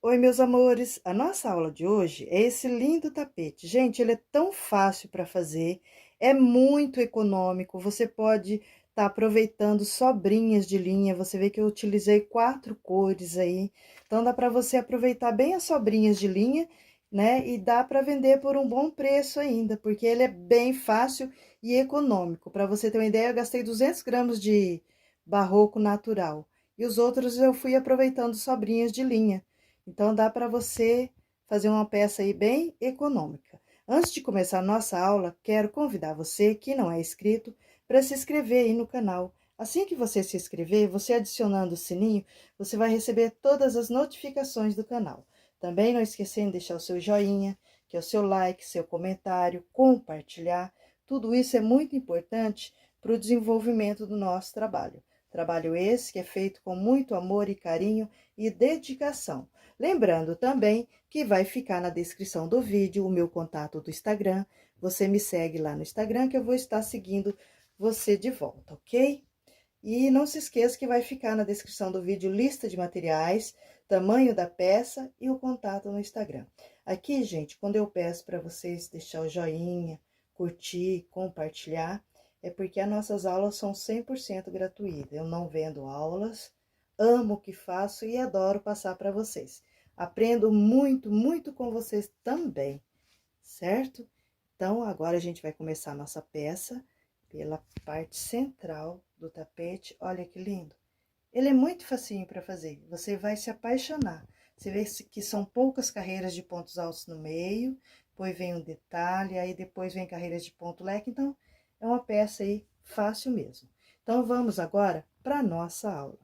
Oi, meus amores! A nossa aula de hoje é esse lindo tapete. Gente, ele é tão fácil para fazer, é muito econômico. Você pode estar aproveitando sobrinhas de linha. Você vê que eu utilizei 4 cores aí. Então, dá para você aproveitar bem as sobrinhas de linha, né? E dá para vender por um bom preço ainda, porque ele é bem fácil e econômico. Para você ter uma ideia, eu gastei 200 gramas de barroco natural. E os outros eu fui aproveitando sobrinhas de linha. Então, dá para você fazer uma peça aí bem econômica. Antes de começar a nossa aula, quero convidar você que não é inscrito para se inscrever aí no canal. Assim que você se inscrever, você adicionando o sininho, você vai receber todas as notificações do canal. Também não esquecendo de deixar o seu joinha, que é o seu like, seu comentário, compartilhar. Tudo isso é muito importante para o desenvolvimento do nosso trabalho. Trabalho esse que é feito com muito amor e carinho e dedicação. Lembrando também que vai ficar na descrição do vídeo o meu contato do Instagram. Você me segue lá no Instagram que eu vou estar seguindo você de volta, ok? E não se esqueça que vai ficar na descrição do vídeo lista de materiais, tamanho da peça e o contato no Instagram. Aqui, gente, quando eu peço para vocês deixar o joinha, curtir, compartilhar, é porque as nossas aulas são 100% gratuitas. Eu não vendo aulas, amo o que faço e adoro passar para vocês. Aprendo muito, muito com vocês também, certo? Então, agora a gente vai começar a nossa peça pela parte central do tapete. Olha que lindo! Ele é muito facinho para fazer, você vai se apaixonar. Você vê que são poucas carreiras de pontos altos no meio, depois vem um detalhe, aí depois vem carreiras de ponto leque, então é uma peça aí fácil mesmo. Então, vamos agora para a nossa aula.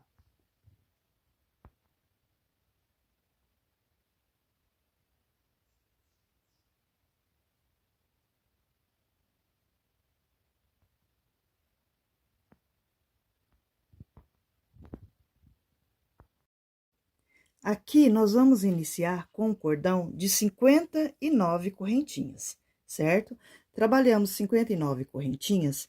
Aqui nós vamos iniciar com um cordão de 59 correntinhas, certo? Trabalhamos 59 correntinhas,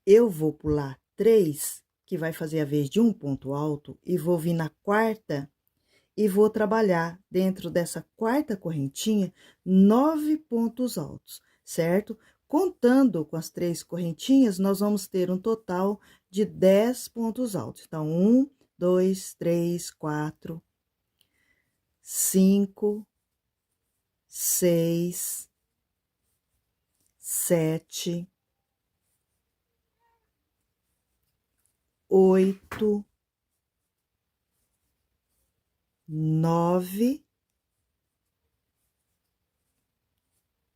eu vou pular 3, que vai fazer a vez de um ponto alto, e vou vir na quarta e vou trabalhar dentro dessa quarta correntinha 9 pontos altos, certo? Contando com as 3 correntinhas, nós vamos ter um total de 10 pontos altos. Então, 1, 2, 3, 4, 5, 6, 7, 8, 9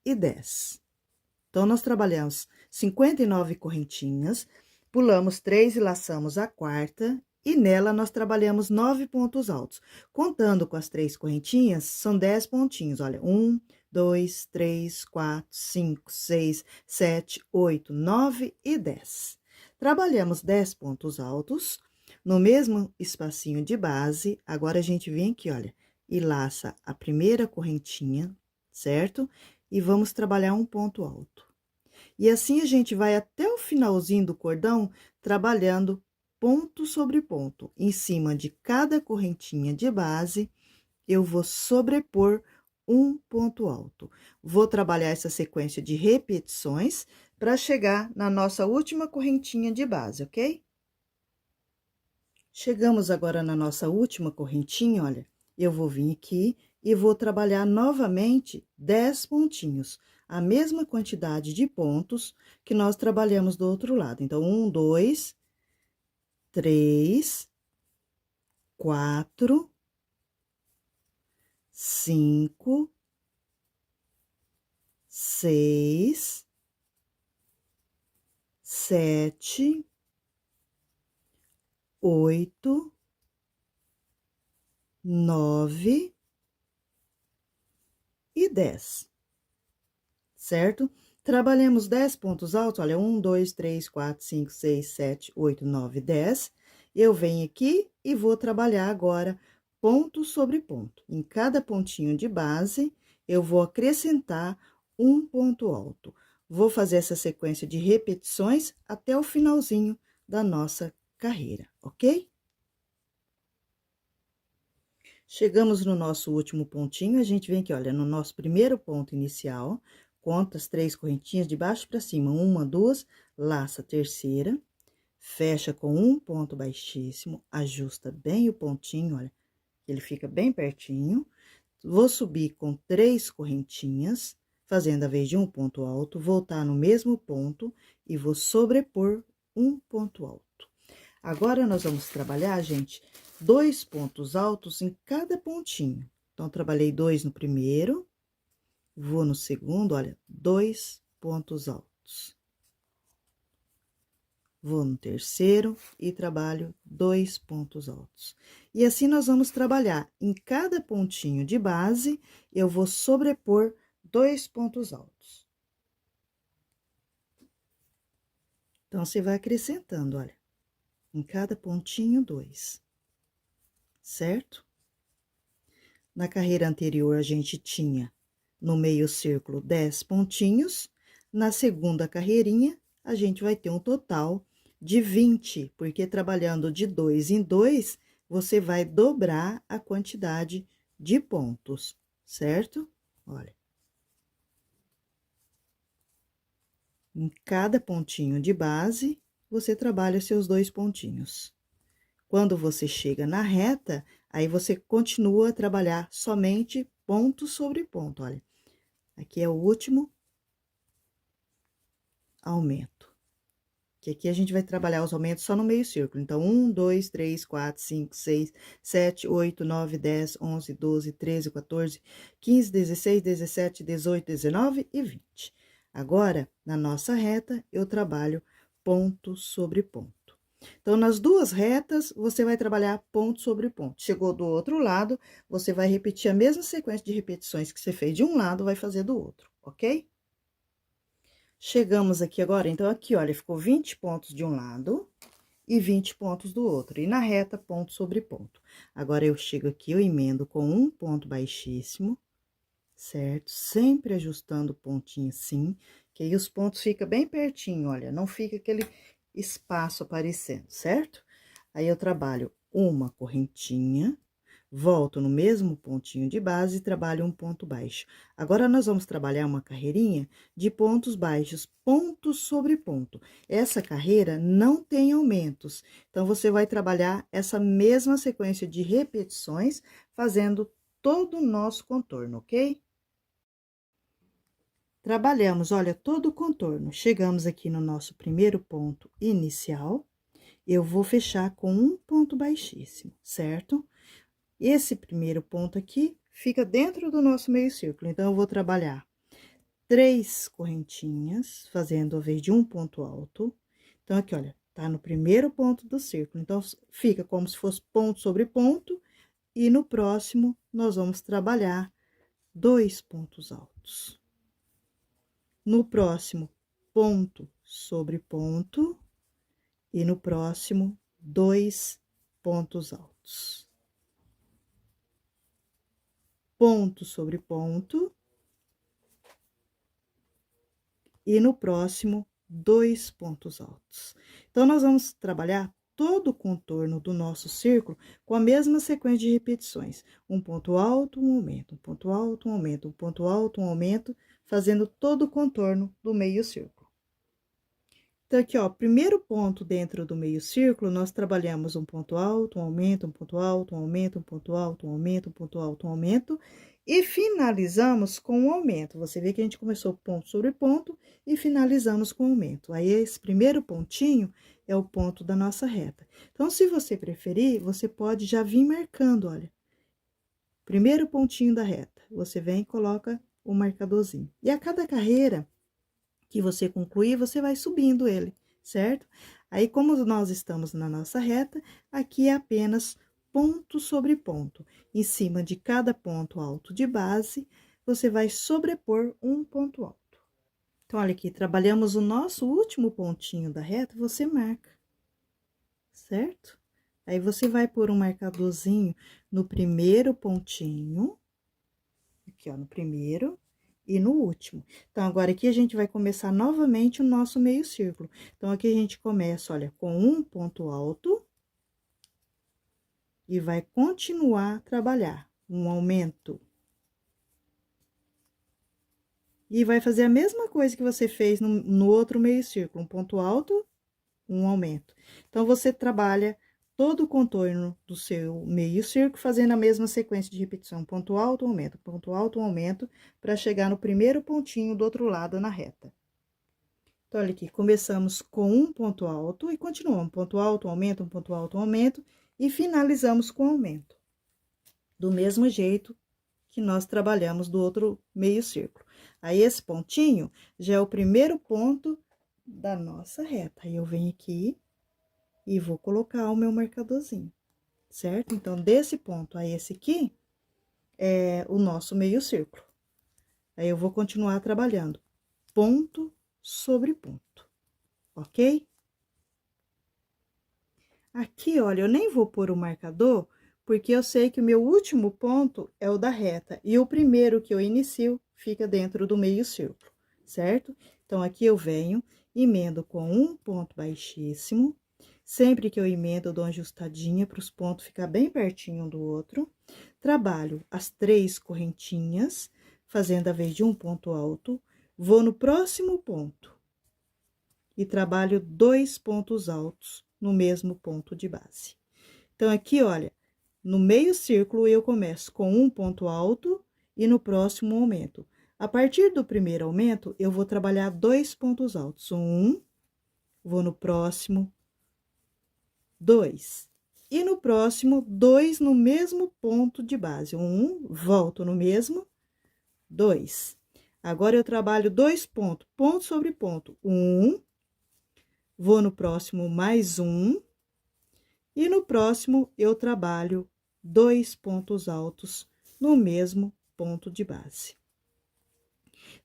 e 10. Então, nós trabalhamos 59 correntinhas, pulamos 3 e laçamos a quarta, e nela nós trabalhamos 9 pontos altos. Contando com as 3 correntinhas, são 10 pontinhos. Olha, 1, 2, 3, 4, 5, 6, 7, 8, 9 e 10. Trabalhamos 10 pontos altos, no mesmo espacinho de base. Agora, a gente vem aqui, olha, e laça a primeira correntinha, certo? E vamos trabalhar um ponto alto. E assim a gente vai até o finalzinho do cordão, trabalhando ponto sobre ponto. Em cima de cada correntinha de base, eu vou sobrepor um ponto alto. Vou trabalhar essa sequência de repetições para chegar na nossa última correntinha de base, ok? Chegamos agora na nossa última correntinha, olha, eu vou vir aqui e vou trabalhar novamente 10 pontinhos, a mesma quantidade de pontos que nós trabalhamos do outro lado. Então, 1, 2, 3, 4, 5, 6, 7, 8, 9 e 10, certo? Trabalhamos 10 pontos altos, olha, 1, 2, 3, 4, 5, 6, 7, 8, 9, 10. Eu venho aqui e vou trabalhar agora ponto sobre ponto. Em cada pontinho de base, eu vou acrescentar um ponto alto. Vou fazer essa sequência de repetições até o finalzinho da nossa carreira, ok? Chegamos no nosso último pontinho, a gente vem aqui, olha, no nosso primeiro ponto inicial, conta as 3 correntinhas de baixo para cima, 1, 2, laça a terceira, fecha com um ponto baixíssimo, ajusta bem o pontinho, olha, ele fica bem pertinho. Vou subir com 3 correntinhas, fazendo a vez de um ponto alto, voltar no mesmo ponto e vou sobrepor um ponto alto. Agora, nós vamos trabalhar, gente, 2 pontos altos em cada pontinho. Então, trabalhei 2 no primeiro, vou no segundo, olha, 2 pontos altos. Vou no terceiro e trabalho 2 pontos altos. E assim, nós vamos trabalhar em cada pontinho de base, eu vou sobrepor 2 pontos altos. Então, você vai acrescentando, olha, em cada pontinho, 2, certo? Na carreira anterior, a gente tinha no meio círculo 10 pontinhos, na segunda carreirinha, a gente vai ter um total de 20, porque trabalhando de 2 em 2, você vai dobrar a quantidade de pontos, certo? Olha. Em cada pontinho de base, você trabalha seus 2 pontinhos. Quando você chega na reta, aí você continua a trabalhar somente ponto sobre ponto, olha. Aqui é o último aumento. Que aqui a gente vai trabalhar os aumentos só no meio círculo. Então, 1, 2, 3, 4, 5, 6, 7, 8, 9, 10, 11, 12, 13, 14, 15, 16, 17, 18, 19 e 20. Agora, na nossa reta, eu trabalho ponto sobre ponto. Então, nas duas retas, você vai trabalhar ponto sobre ponto. Chegou do outro lado, você vai repetir a mesma sequência de repetições que você fez de um lado, vai fazer do outro, ok? Chegamos aqui agora, então, aqui, olha, ficou 20 pontos de um lado e 20 pontos do outro. E na reta, ponto sobre ponto. Agora, eu chego aqui, eu emendo com um ponto baixíssimo, certo? Sempre ajustando o pontinho assim, que aí os pontos ficam bem pertinho, olha, não fica aquele espaço aparecendo, certo? Aí, eu trabalho uma correntinha, volto no mesmo pontinho de base e trabalho um ponto baixo. Agora, nós vamos trabalhar uma carreirinha de pontos baixos, ponto sobre ponto. Essa carreira não tem aumentos, então, você vai trabalhar essa mesma sequência de repetições, fazendo todo o nosso contorno, ok? Trabalhamos, olha, todo o contorno. Chegamos aqui no nosso primeiro ponto inicial, eu vou fechar com um ponto baixíssimo, certo? Esse primeiro ponto aqui fica dentro do nosso meio círculo, então, eu vou trabalhar 3 correntinhas, fazendo a vez de um ponto alto. Então, aqui, olha, tá no primeiro ponto do círculo, então, fica como se fosse ponto sobre ponto, e no próximo, nós vamos trabalhar 2 pontos altos. No próximo, ponto sobre ponto, e no próximo, 2 pontos altos. Ponto sobre ponto, e no próximo, 2 pontos altos. Então, nós vamos trabalhar todo o contorno do nosso círculo com a mesma sequência de repetições. Um ponto alto, um aumento, um ponto alto, um aumento, um ponto alto, um aumento, fazendo todo o contorno do meio círculo. Então, aqui, ó, primeiro ponto dentro do meio círculo, nós trabalhamos um ponto alto, um aumento, um ponto alto, um aumento, um ponto alto, um aumento, um ponto alto, um aumento, e finalizamos com um aumento. Você vê que a gente começou ponto sobre ponto e finalizamos com aumento. Aí, esse primeiro pontinho é o ponto da nossa reta. Então, se você preferir, você pode já vir marcando, olha. Primeiro pontinho da reta, você vem e coloca o marcadorzinho. E a cada carreira que você concluir, você vai subindo ele, certo? Aí, como nós estamos na nossa reta, aqui é apenas ponto sobre ponto. Em cima de cada ponto alto de base, você vai sobrepor um ponto alto. Então, olha aqui, trabalhamos o nosso último pontinho da reta, você marca, certo? Aí, você vai pôr um marcadorzinho no primeiro pontinho, aqui, ó, no primeiro e no último. Então, agora aqui a gente vai começar novamente o nosso meio círculo. Então, aqui a gente começa, olha, com um ponto alto e vai continuar a trabalhar um aumento. E vai fazer a mesma coisa que você fez no outro meio círculo, um ponto alto, um aumento. Então, você trabalha todo o contorno do seu meio círculo, fazendo a mesma sequência de repetição, ponto alto, aumento, para chegar no primeiro pontinho do outro lado na reta. Então, olha aqui, começamos com um ponto alto e continuamos, ponto alto, aumento, um ponto alto, aumento, e finalizamos com aumento. Do mesmo jeito que nós trabalhamos do outro meio círculo. Aí, esse pontinho já é o primeiro ponto da nossa reta. Aí, eu venho aqui e vou colocar o meu marcadorzinho, certo? Então, desse ponto a esse aqui, é o nosso meio círculo. Aí, eu vou continuar trabalhando ponto sobre ponto, ok? Aqui, olha, eu nem vou pôr o marcador, porque eu sei que o meu último ponto é o da reta, e o primeiro que eu inicio fica dentro do meio círculo, certo? Então, aqui eu venho, emendo com um ponto baixíssimo. Sempre que eu emendo, eu dou uma ajustadinha para os pontos ficar bem pertinho um do outro. Trabalho as 3 correntinhas, fazendo a vez de um ponto alto. Vou no próximo ponto e trabalho 2 pontos altos no mesmo ponto de base. Então, aqui, olha, no meio círculo, eu começo com um ponto alto e no próximo aumento. A partir do primeiro aumento, eu vou trabalhar 2 pontos altos. Vou no próximo, 2. E no próximo, 2 no mesmo ponto de base. Volto no mesmo, 2. Agora, eu trabalho 2 pontos, ponto sobre ponto. Vou no próximo, mais um. E no próximo, eu trabalho 2 pontos altos no mesmo ponto de base.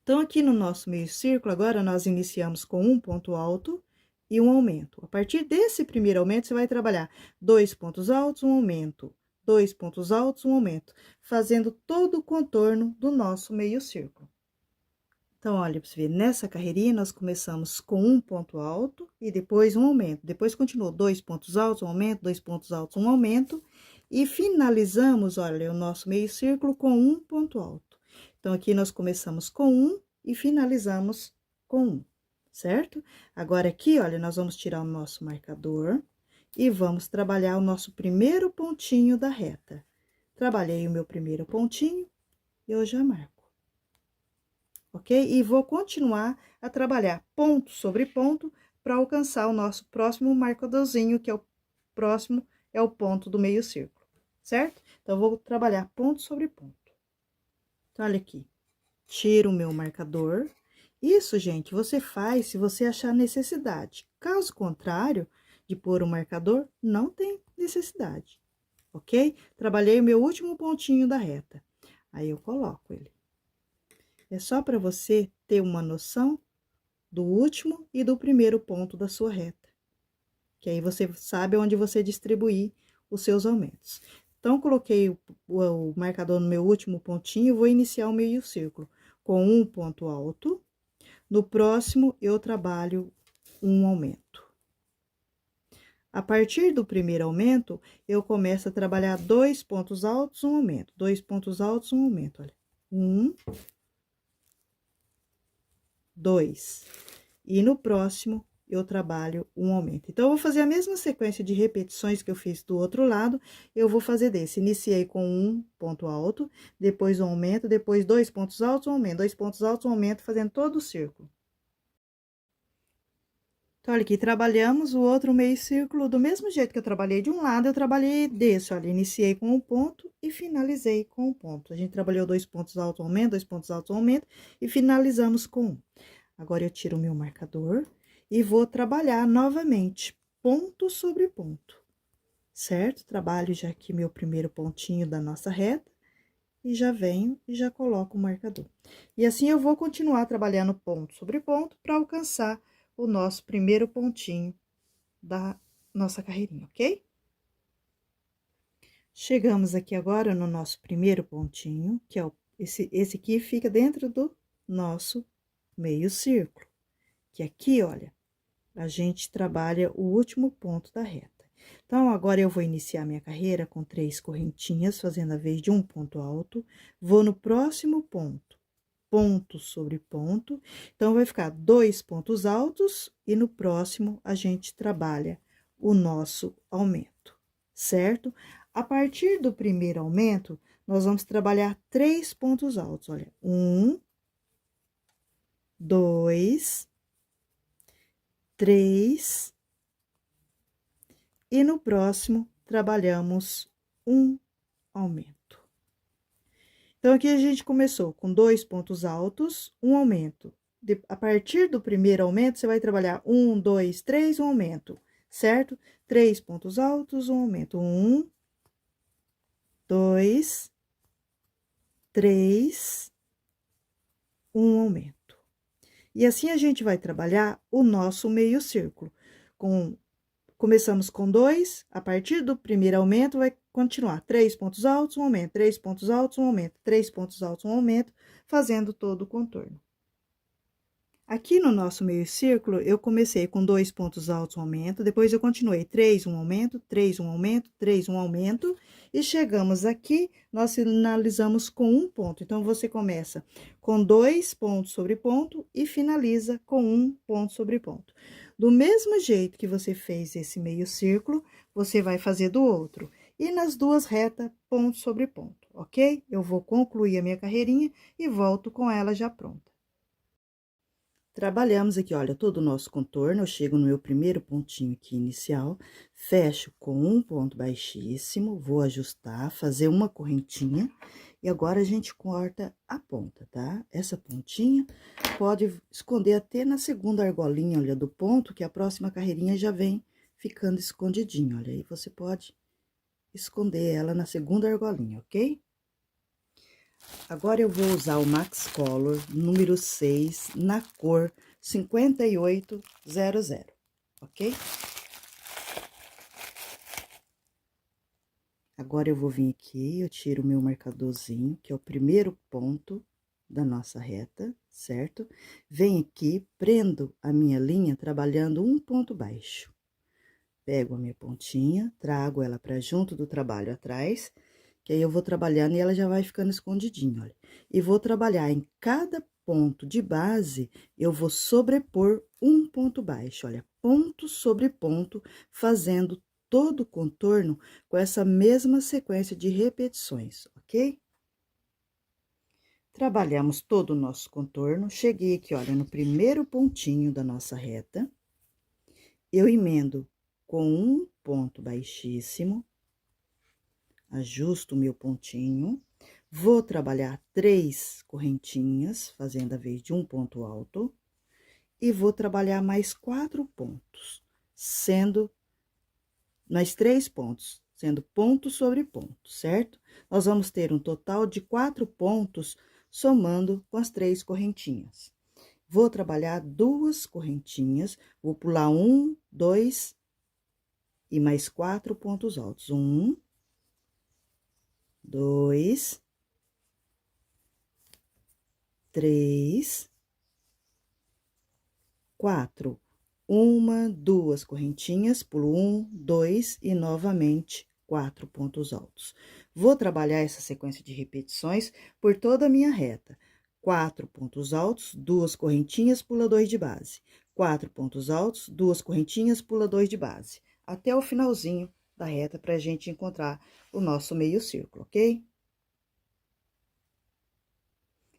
Então, aqui no nosso meio círculo, agora, nós iniciamos com um ponto alto e um aumento. A partir desse primeiro aumento, você vai trabalhar 2 pontos altos, um aumento, 2 pontos altos, um aumento, fazendo todo o contorno do nosso meio círculo. Então, olha, pra você ver, nessa carreirinha, nós começamos com um ponto alto e depois um aumento. Depois, continuou 2 pontos altos, um aumento, 2 pontos altos, um aumento. E finalizamos, olha, o nosso meio círculo com um ponto alto. Então, aqui nós começamos com um e finalizamos com um, certo? Agora, aqui, olha, nós vamos tirar o nosso marcador e vamos trabalhar o nosso primeiro pontinho da reta. Trabalhei o meu primeiro pontinho e eu já marco. Ok? E vou continuar a trabalhar ponto sobre ponto para alcançar o nosso próximo marcadorzinho, que é o próximo, é o ponto do meio círculo, certo? Então, eu vou trabalhar ponto sobre ponto. Então, olha aqui, tiro o meu marcador. Isso, gente, você faz se você achar necessidade. Caso contrário, de pôr o marcador, não tem necessidade, ok? Trabalhei o meu último pontinho da reta, aí eu coloco ele. É só para você ter uma noção do último e do primeiro ponto da sua reta. Que aí você sabe onde você distribuir os seus aumentos. Então, coloquei o marcador no meu último pontinho e vou iniciar o meio círculo com um ponto alto. No próximo, eu trabalho um aumento. A partir do primeiro aumento, eu começo a trabalhar 2 pontos altos, um aumento. 2 pontos altos, um aumento, olha. 2. E no próximo, eu trabalho um aumento. Então, eu vou fazer a mesma sequência de repetições que eu fiz do outro lado, eu vou fazer desse. Iniciei com um ponto alto, depois um aumento, depois 2 pontos altos, um aumento, 2 pontos altos, um aumento, fazendo todo o círculo. Então, olha aqui, trabalhamos o outro meio círculo do mesmo jeito que eu trabalhei de um lado, eu trabalhei desse, olha, iniciei com um ponto e finalizei com um ponto. A gente trabalhou 2 pontos altos, um aumento, 2 pontos altos, um aumento, e finalizamos com um. Agora, eu tiro o meu marcador e vou trabalhar novamente, ponto sobre ponto, certo? Trabalho já aqui meu primeiro pontinho da nossa reta e já venho e já coloco o marcador. E assim, eu vou continuar trabalhando ponto sobre ponto para alcançar o nosso primeiro pontinho da nossa carreirinha, ok? Chegamos aqui agora no nosso primeiro pontinho, que é esse aqui fica dentro do nosso meio círculo. Que aqui, olha, a gente trabalha o último ponto da reta. Então, agora eu vou iniciar minha carreira com 3 correntinhas, fazendo a vez de um ponto alto, vou no próximo ponto, ponto sobre ponto, então, vai ficar 2 pontos altos e no próximo a gente trabalha o nosso aumento, certo? A partir do primeiro aumento, nós vamos trabalhar 3 pontos altos, olha, 1, 2, 3, e no próximo trabalhamos um aumento. Então, aqui a gente começou com 2 pontos altos, um aumento. A partir do primeiro aumento, você vai trabalhar 1, 2, 3, um aumento, certo? 3 pontos altos, um aumento. 1, 2, 3, um aumento. E assim a gente vai trabalhar o nosso meio círculo. Começamos com 2, a partir do primeiro aumento, vai continuar 3 pontos altos, um aumento, 3 pontos altos, um aumento, 3 pontos altos, um aumento, fazendo todo o contorno. Aqui no nosso meio círculo, eu comecei com 2 pontos altos, um aumento, depois eu continuei 3, um aumento, 3, um aumento, 3, um aumento, e chegamos aqui, nós finalizamos com um ponto. Então, você começa com 2 pontos sobre ponto e finaliza com um ponto sobre ponto. Do mesmo jeito que você fez esse meio círculo, você vai fazer do outro. E nas duas retas, ponto sobre ponto, ok? Eu vou concluir a minha carreirinha e volto com ela já pronta. Trabalhamos aqui, olha, todo o nosso contorno, eu chego no meu primeiro pontinho aqui inicial, fecho com um ponto baixíssimo, vou ajustar, fazer uma correntinha, e agora a gente corta a ponta, tá? Essa pontinha pode esconder até na segunda argolinha, olha, do ponto, que a próxima carreirinha já vem ficando escondidinho, olha, aí você pode esconder ela na segunda argolinha, ok? Agora, eu vou usar o Max Color número 6 na cor 5800, ok? Agora, eu vou vir aqui, eu tiro o meu marcadorzinho, que é o primeiro ponto da nossa reta, certo? Venho aqui, prendo a minha linha trabalhando um ponto baixo. Pego a minha pontinha, trago ela pra junto do trabalho atrás, que aí eu vou trabalhando e ela já vai ficando escondidinha, olha. E vou trabalhar em cada ponto de base, eu vou sobrepor um ponto baixo, olha, ponto sobre ponto, fazendo todo o contorno com essa mesma sequência de repetições, ok? Trabalhamos todo o nosso contorno, cheguei aqui, olha, no primeiro pontinho da nossa reta, eu emendo com um ponto baixíssimo, ajusto o meu pontinho, vou trabalhar 3 correntinhas, fazendo a vez de um ponto alto, e vou trabalhar mais 4 pontos, sendo mais 3 pontos, sendo ponto sobre ponto, certo? Nós vamos ter um total de 4 pontos, somando com as 3 correntinhas. Vou trabalhar 2 correntinhas, vou pular 1, 2 e mais 4 pontos altos. 1, 2, 3, 4. Uma, 2 correntinhas, pulo 1, 2 e novamente 4 pontos altos. Vou trabalhar essa sequência de repetições por toda a minha reta. 4 pontos altos, 2 correntinhas, pula 2 de base. 4 pontos altos, 2 correntinhas, pula 2 de base. Até o finalzinho da reta pra gente encontrar o nosso meio círculo, ok?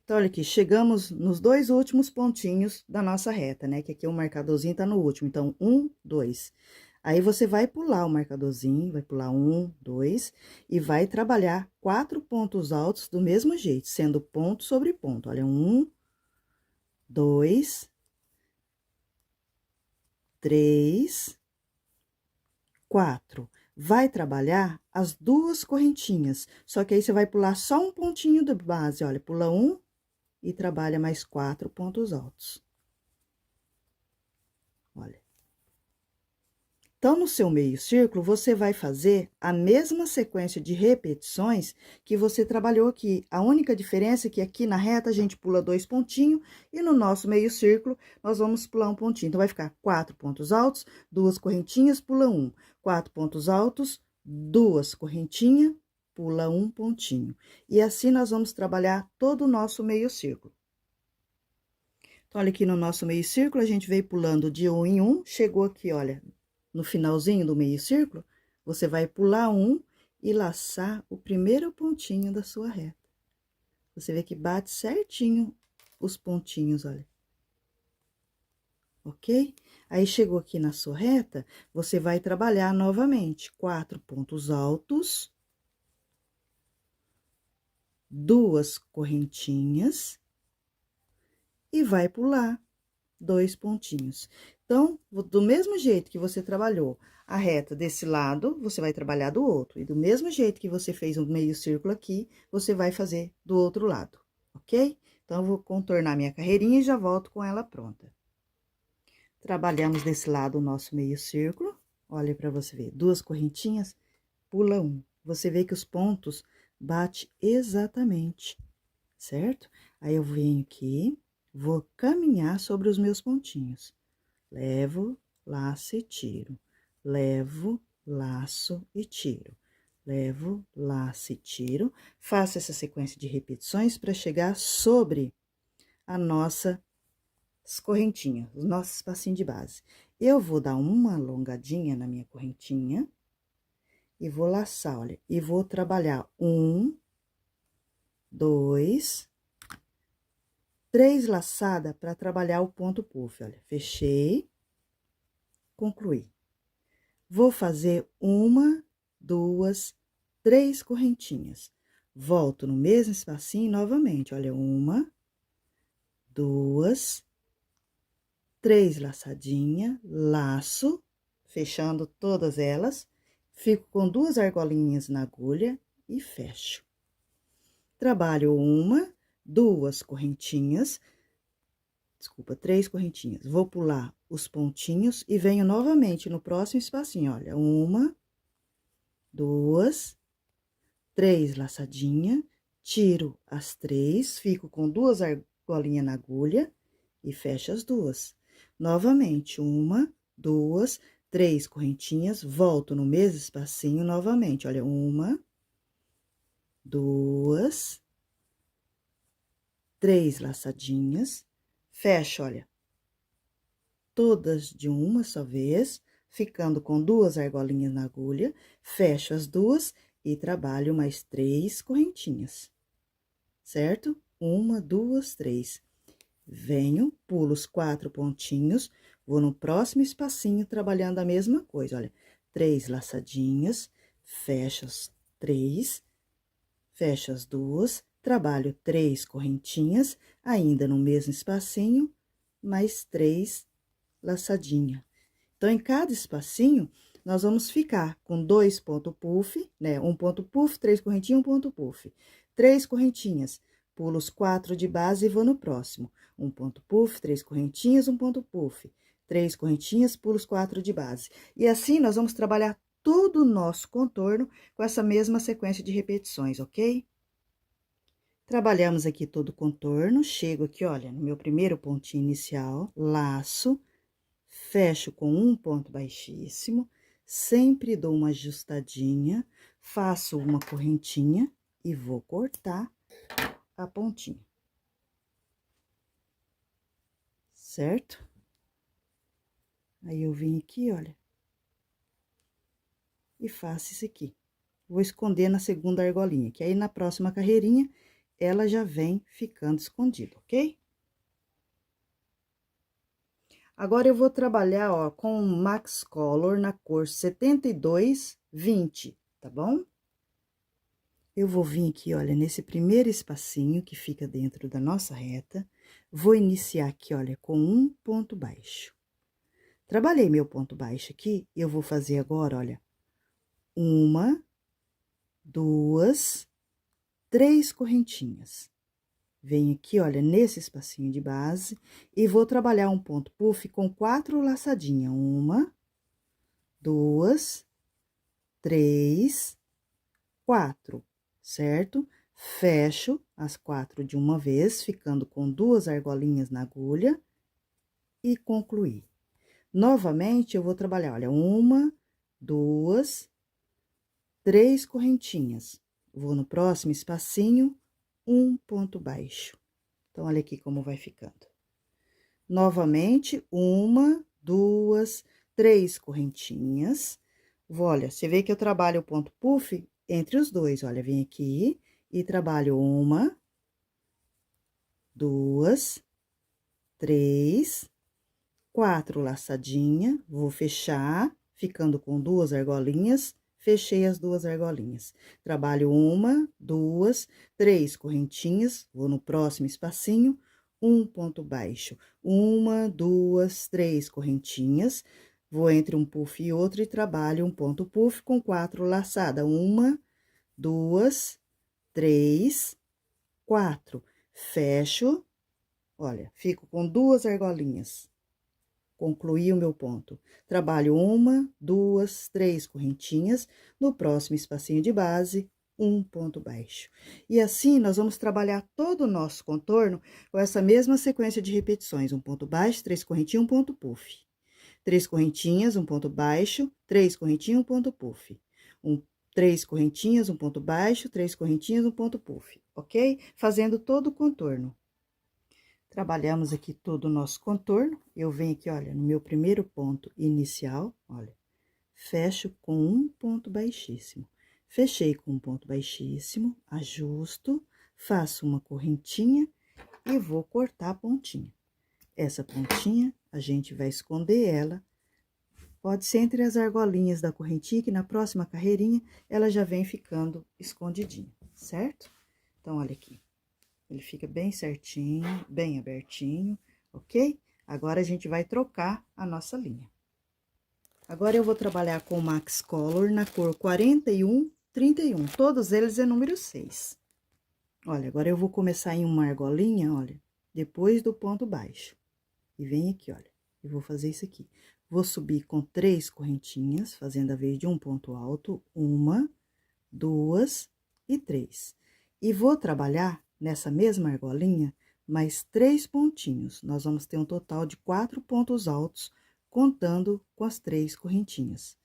Então, olha aqui, chegamos nos 2 últimos pontinhos da nossa reta, né? Que aqui o marcadorzinho tá no último. Então, 1, 2. Aí, você vai pular o marcadorzinho, vai pular 1, 2, e vai trabalhar 4 pontos altos do mesmo jeito, sendo ponto sobre ponto. Olha, 1, 2, 3, 4. Vai trabalhar as 2 correntinhas, só que aí você vai pular só um pontinho de base, olha, pula 1 e trabalha mais 4 pontos altos. Olha. Então, no seu meio círculo, você vai fazer a mesma sequência de repetições que você trabalhou aqui. A única diferença é que aqui na reta a gente pula 2 pontinhos e no nosso meio círculo nós vamos pular um pontinho. Então, vai ficar 4 pontos altos, 2 correntinhas, pula 1. 4 pontos altos, 2 correntinhas, pula um pontinho. E assim nós vamos trabalhar todo o nosso meio círculo. Então, olha aqui no nosso meio círculo, a gente veio pulando de um em um, chegou aqui, olha, no finalzinho do meio círculo, você vai pular um e laçar o primeiro pontinho da sua reta. Você vê que bate certinho os pontinhos, olha. Ok? Aí, chegou aqui na sua reta, você vai trabalhar novamente 4 pontos altos, 2 correntinhas e vai pular 2 pontinhos. Então, do mesmo jeito que você trabalhou a reta desse lado, você vai trabalhar do outro. E do mesmo jeito que você fez um meio círculo aqui, você vai fazer do outro lado, ok? Então, eu vou contornar minha carreirinha e já volto com ela pronta. Trabalhamos desse lado o nosso meio círculo. Olha pra você ver, 2 correntinhas, pula 1. Você vê que os pontos bate exatamente, certo? Aí, eu venho aqui, vou caminhar sobre os meus pontinhos. Levo, laço e tiro. Levo, laço e tiro. Levo, laço e tiro. Faço essa sequência de repetições para chegar sobre a nossa correntinha, os nossos passinhos de base. Eu vou dar uma alongadinha na minha correntinha e vou laçar, olha, e vou trabalhar 1, 2, 3 laçadas para trabalhar o ponto puff, olha. Fechei, concluí. Vou fazer 1, 2, 3 correntinhas. Volto no mesmo espacinho novamente, olha, 1, 2, 3 laçadinha, laço, fechando todas elas, fico com 2 argolinhas na agulha e fecho. Trabalho 1, 2 correntinhas, desculpa, 3 correntinhas. Vou pular os pontinhos e venho novamente no próximo espacinho, olha, 1, 2, 3 laçadinha, tiro as 3, fico com 2 argolinhas na agulha e fecho as 2. Novamente, 1, 2, 3 correntinhas, volto no mesmo espacinho novamente, olha, 1, 2, 3 laçadinhas, fecho, olha, todas de uma só vez, ficando com 2 argolinhas na agulha, fecho as 2 e trabalho mais 3 correntinhas, certo? 1, 2, 3. Venho, pulo os 4 pontinhos, vou no próximo espacinho trabalhando a mesma coisa, olha, 3 laçadinhas, fecho as 3, fecho as 2, trabalho 3 correntinhas, ainda no mesmo espacinho, mais 3 laçadinha. Então, em cada espacinho, nós vamos ficar com 2 pontos puff, né? 1 ponto puff, 3 correntinhas, 1 ponto puff. 3 correntinhas, pulo os 4 de base e vou no próximo. 1 ponto puff, 3 correntinhas, 1 ponto puff. 3 correntinhas, pulo os 4 de base. E assim, nós vamos trabalhar todo o nosso contorno com essa mesma sequência de repetições, ok? Trabalhamos aqui todo o contorno, chego aqui, olha, no meu primeiro pontinho inicial, laço, fecho com um ponto baixíssimo, sempre dou uma ajustadinha, faço uma correntinha e vou cortar a pontinha. Certo? Aí, eu vim aqui, olha, e faço isso aqui. Vou esconder na segunda argolinha, que aí na próxima carreirinha, ela já vem ficando escondida, ok? Agora, eu vou trabalhar, ó, com Max Color na cor 7220, tá bom? Eu vou vir aqui, olha, nesse primeiro espacinho que fica dentro da nossa reta, vou iniciar aqui, olha, com um ponto baixo. Trabalhei meu ponto baixo aqui, eu vou fazer agora, olha, 1, 2, 3 correntinhas. Venho aqui, olha, nesse espacinho de base, e vou trabalhar um ponto puff com 4 laçadinhas. 1, 2, 3, 4, certo? Fecho as 4 de uma vez, ficando com 2 argolinhas na agulha e concluir. Novamente, eu vou trabalhar, olha, 1, 2, 3 correntinhas. Vou no próximo espacinho, um ponto baixo. Então, olha aqui como vai ficando. Novamente, 1, 2, 3 correntinhas. Olha, você vê que eu trabalho o ponto puff entre os dois, olha, vem aqui e trabalho 1, 2, 3, 4 laçadinha, vou fechar, ficando com 2 argolinhas, fechei as 2 argolinhas. Trabalho 1, 2, 3 correntinhas, vou no próximo espacinho, um ponto baixo. 1, 2, 3 correntinhas, vou entre um puff e outro e trabalho um ponto puff com 4 laçadas. 1, 2, 3, 4. Fecho, olha, fico com 2 argolinhas. Concluí o meu ponto. Trabalho 1, 2, 3 correntinhas, no próximo espacinho de base, um ponto baixo. E assim, nós vamos trabalhar todo o nosso contorno com essa mesma sequência de repetições, um ponto baixo, 3 correntinhas, um ponto puff. 3 correntinhas, um ponto baixo, 3 correntinhas, um ponto puff. 3 correntinhas, um ponto baixo, 3 correntinhas, um ponto puff, ok? Fazendo todo o contorno. Trabalhamos aqui todo o nosso contorno, eu venho aqui, olha, no meu primeiro ponto inicial, olha, fecho com um ponto baixíssimo. Fechei com um ponto baixíssimo, ajusto, faço uma correntinha e vou cortar a pontinha. Essa pontinha, a gente vai esconder ela, pode ser entre as argolinhas da correntinha, que na próxima carreirinha, ela já vem ficando escondidinha, certo? Então, olha aqui. Ele fica bem certinho, bem abertinho, ok? Agora, a gente vai trocar a nossa linha. Agora, eu vou trabalhar com o Max Color na cor 4131, todos eles é número 6. Olha, agora eu vou começar em uma argolinha, olha, depois do ponto baixo. E vem aqui, olha, eu vou fazer isso aqui. Vou subir com 3 correntinhas, fazendo a vez de um ponto alto, 1, 2 e 3. E vou trabalhar nessa mesma argolinha, mais 3 pontinhos. Nós vamos ter um total de 4 pontos altos, contando com as 3 correntinhas.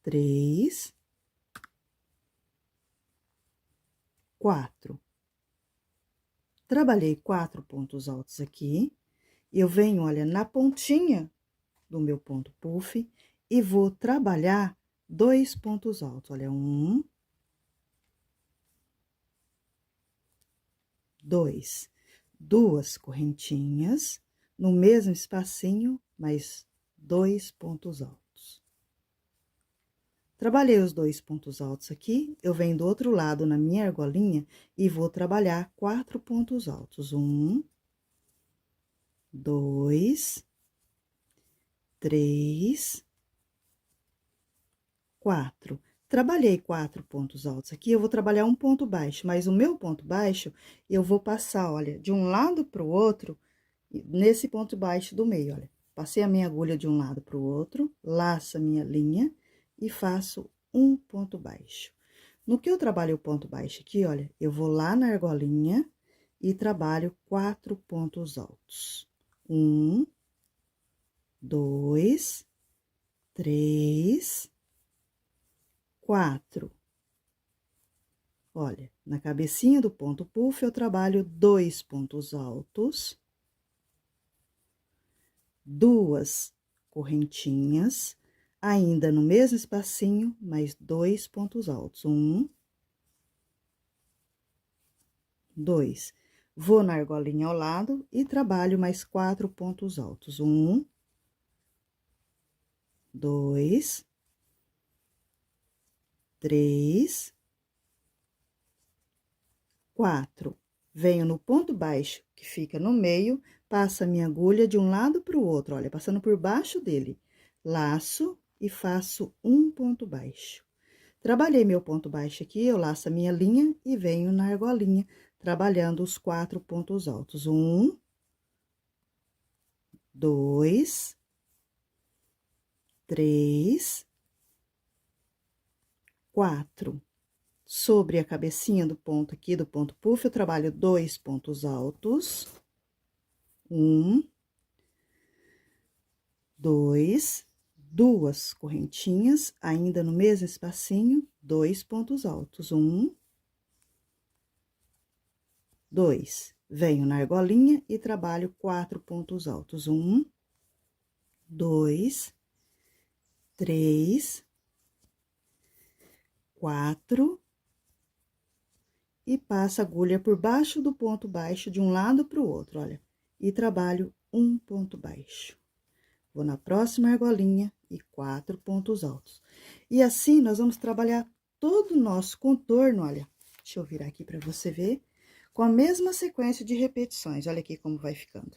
3, 4. Trabalhei 4 pontos altos aqui. Eu venho, olha, na pontinha do meu ponto puff e vou trabalhar 2 pontos altos. Olha, 1, 2, 2 correntinhas, no mesmo espacinho, mais 2 pontos altos. Trabalhei os 2 pontos altos aqui, eu venho do outro lado na minha argolinha e vou trabalhar 4 pontos altos. 1, 2, 3, 4. Trabalhei 4 pontos altos aqui, eu vou trabalhar um ponto baixo, mas o meu ponto baixo, eu vou passar, olha, de um lado para o outro, nesse ponto baixo do meio, olha. Passei a minha agulha de um lado para o outro, laço a minha linha e faço um ponto baixo. No que eu trabalho o ponto baixo aqui, olha, eu vou lá na argolinha e trabalho 4 pontos altos. 1, 2, 3, 4. Olha, na cabecinha do ponto puff, eu trabalho 2 pontos altos, 2 correntinhas, ainda no mesmo espacinho, mais 2 pontos altos. 1, 2. Vou na argolinha ao lado e trabalho mais 4 pontos altos. 1, 2, 3, 4. Venho no ponto baixo, que fica no meio, passo a minha agulha de um lado para o outro, olha, passando por baixo dele. Laço e faço um ponto baixo. Trabalhei meu ponto baixo aqui, eu laço a minha linha e venho na argolinha, trabalhando os 4 pontos altos. 1, 2, 3, 4. Sobre a cabecinha do ponto aqui, do ponto puff, eu trabalho 2 pontos altos. 1, 2, 2 correntinhas, ainda no mesmo espacinho, 2 pontos altos. 1, 2. Venho na argolinha e trabalho 4 pontos altos. 1, 2, 3, 4. E passa a agulha por baixo do ponto baixo de um lado para o outro, olha. E trabalho um ponto baixo. Vou na próxima argolinha e 4 pontos altos. E assim, nós vamos trabalhar todo o nosso contorno, olha. Deixa eu virar aqui para você ver. Com a mesma sequência de repetições, olha aqui como vai ficando.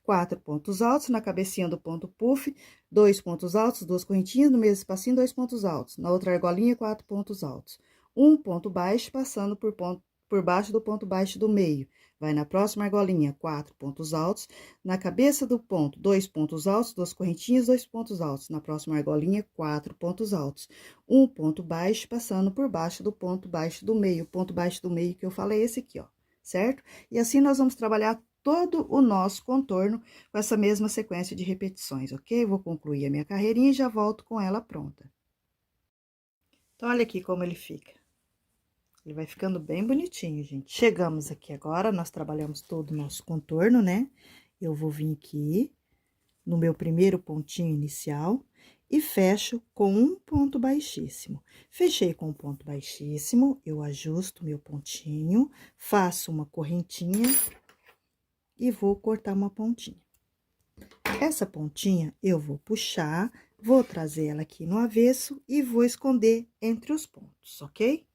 4 pontos altos na cabecinha do ponto puff, 2 pontos altos, 2 correntinhas, no mesmo espacinho, 2 pontos altos. Na outra argolinha, 4 pontos altos. Um ponto baixo, passando por baixo do ponto baixo do meio. Vai na próxima argolinha, 4 pontos altos. Na cabeça do ponto, 2 pontos altos, 2 correntinhas, 2 pontos altos. Na próxima argolinha, 4 pontos altos. Um ponto baixo, passando por baixo do ponto baixo do meio. O ponto baixo do meio que eu falei é esse aqui, ó, certo? E assim, nós vamos trabalhar todo o nosso contorno com essa mesma sequência de repetições, ok? Vou concluir a minha carreirinha e já volto com ela pronta. Então, olha aqui como ele fica. Ele vai ficando bem bonitinho, gente. Chegamos aqui agora, nós trabalhamos todo o nosso contorno, né? Eu vou vir aqui no meu primeiro pontinho inicial e fecho com um ponto baixíssimo. Fechei com um ponto baixíssimo, eu ajusto meu pontinho, faço uma correntinha e vou cortar uma pontinha. Essa pontinha eu vou puxar, vou trazer ela aqui no avesso e vou esconder entre os pontos, ok?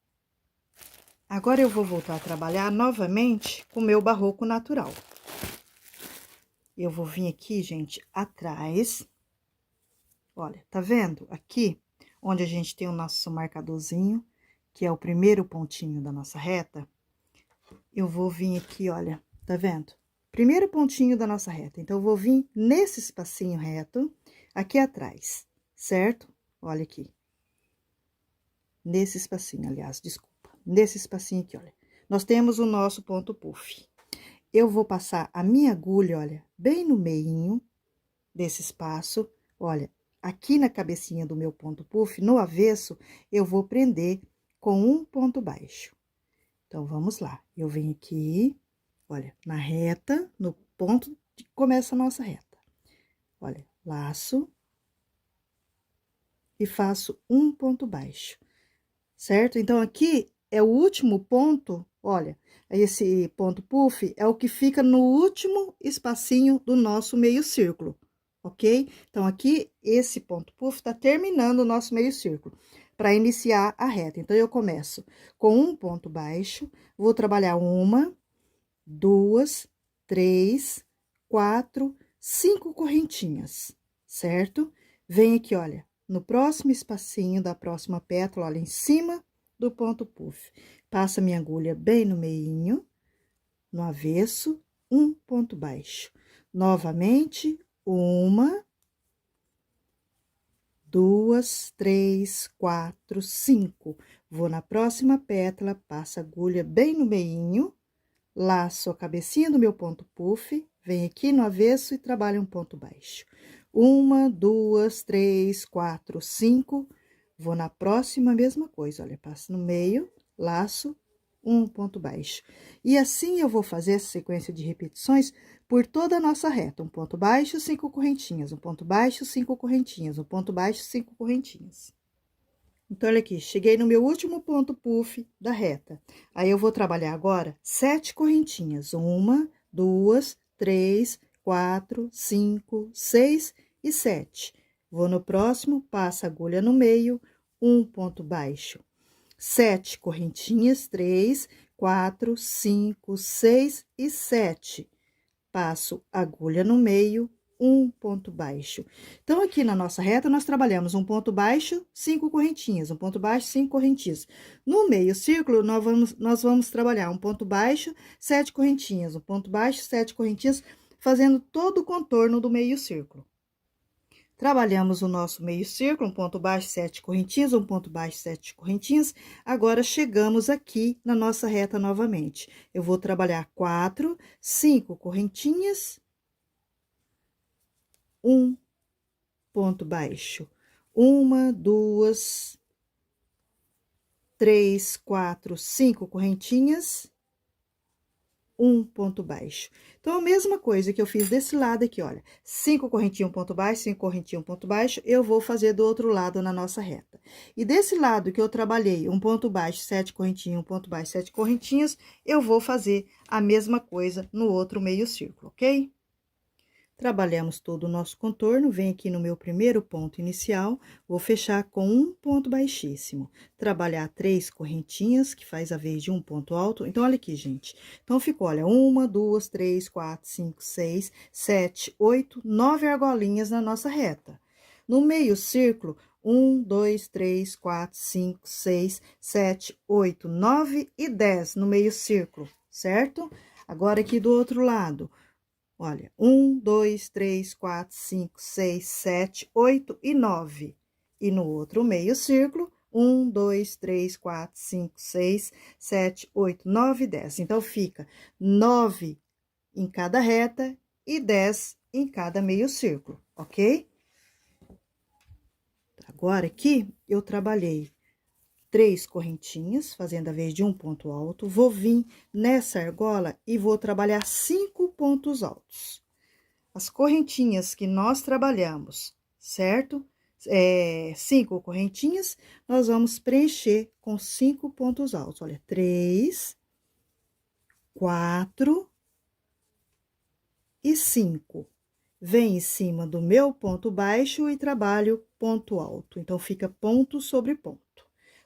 Agora, eu vou voltar a trabalhar novamente com o meu barroco natural. Eu vou vir aqui, gente, atrás. Olha, tá vendo? Aqui, onde a gente tem o nosso marcadorzinho, que é o primeiro pontinho da nossa reta, eu vou vir aqui, olha, tá vendo? Primeiro pontinho da nossa reta. Então, eu vou vir nesse espacinho reto, aqui atrás, certo? Olha aqui. Nesse espacinho, aliás, desculpa. Nesse espacinho aqui, olha. Nós temos o nosso ponto puff. Eu vou passar a minha agulha, olha, bem no meinho desse espaço. Olha, aqui na cabecinha do meu ponto puff, no avesso, eu vou prender com um ponto baixo. Então, vamos lá. Eu venho aqui, olha, na reta, no ponto que começa a nossa reta. Olha, laço e faço um ponto baixo, certo? Então, aqui é o último ponto, olha, esse ponto puff é o que fica no último espacinho do nosso meio círculo, ok? Então, aqui, esse ponto puff tá terminando o nosso meio círculo, para iniciar a reta. Então, eu começo com um ponto baixo, vou trabalhar 1, 2, 3, 4, 5 correntinhas, certo? Vem aqui, olha, no próximo espacinho da próxima pétala, olha, em cima do ponto puff. Passa minha agulha bem no meinho, no avesso, um ponto baixo. Novamente, 1, 2, 3, 4, 5. Vou na próxima pétala, passo a agulha bem no meinho, laço a cabecinha do meu ponto puff, venho aqui no avesso e trabalho um ponto baixo. 1, 2, 3, 4, 5. Vou na próxima, mesma coisa, olha, passo no meio, laço, um ponto baixo. E assim, eu vou fazer essa sequência de repetições por toda a nossa reta. Um ponto baixo, 5 correntinhas, um ponto baixo, 5 correntinhas, um ponto baixo, 5 correntinhas. Então, olha aqui, cheguei no meu último ponto puff da reta. Aí, eu vou trabalhar agora 7 correntinhas. 1, 2, 3, 4, 5, 6 e 7. Vou no próximo, passo a agulha no meio, um ponto baixo. 7 correntinhas, 3, 4, 5, 6 e 7. Passo agulha no meio, um ponto baixo. Então, aqui na nossa reta, nós trabalhamos um ponto baixo, 5 correntinhas, um ponto baixo, 5 correntinhas. No meio círculo, nós vamos trabalhar um ponto baixo, 7 correntinhas, um ponto baixo, 7 correntinhas, fazendo todo o contorno do meio círculo. Trabalhamos o nosso meio círculo, um ponto baixo, 7 correntinhas, um ponto baixo, 7 correntinhas. Agora, chegamos aqui na nossa reta novamente. Eu vou trabalhar 4, 5 correntinhas, um ponto baixo. Uma, duas, 3, 4, 5 correntinhas, um ponto baixo. Então, a mesma coisa que eu fiz desse lado aqui, olha, 5 correntinhas, um ponto baixo, 5 correntinhas, um ponto baixo, eu vou fazer do outro lado na nossa reta. E desse lado que eu trabalhei um ponto baixo, 7 correntinhas, um ponto baixo, 7 correntinhas, eu vou fazer a mesma coisa no outro meio círculo, ok? Trabalhamos todo o nosso contorno, vem aqui no meu primeiro ponto inicial, vou fechar com um ponto baixíssimo. Trabalhar 3 correntinhas, que faz a vez de um ponto alto. Então, olha aqui, gente. Então, ficou, olha, 1, 2, 3, 4, 5, 6, 7, 8, 9 argolinhas na nossa reta. No meio círculo, 1, 2, 3, 4, 5, 6, 7, 8, 9 e 10 no meio círculo, certo? Agora, aqui do outro lado. Olha, 1, 2, 3, 4, 5, 6, 7, 8 e 9. E no outro meio círculo, 1, 2, 3, 4, 5, 6, 7, 8, 9 e 10. Então, fica 9 em cada reta e 10 em cada meio círculo, ok? Agora, aqui, eu trabalhei 3 correntinhas, fazendo a vez de um ponto alto. Vou vir nessa argola e vou trabalhar 5 pontos altos. As correntinhas que nós trabalhamos, certo? 5 correntinhas, nós vamos preencher com 5 pontos altos. Olha, 3, 4 e 5. Vem em cima do meu ponto baixo e trabalho ponto alto. Então, fica ponto sobre ponto.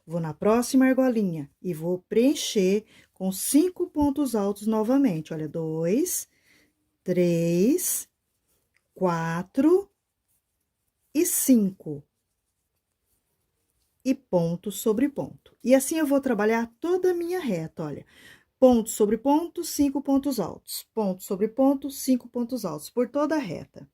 Vou na próxima argolinha e vou preencher com 5 pontos altos novamente. Olha, 2, 3, 4 e 5. E ponto sobre ponto. E assim eu vou trabalhar toda a minha reta, olha. Ponto sobre ponto, 5 pontos altos. Ponto sobre ponto, 5 pontos altos, por toda a reta.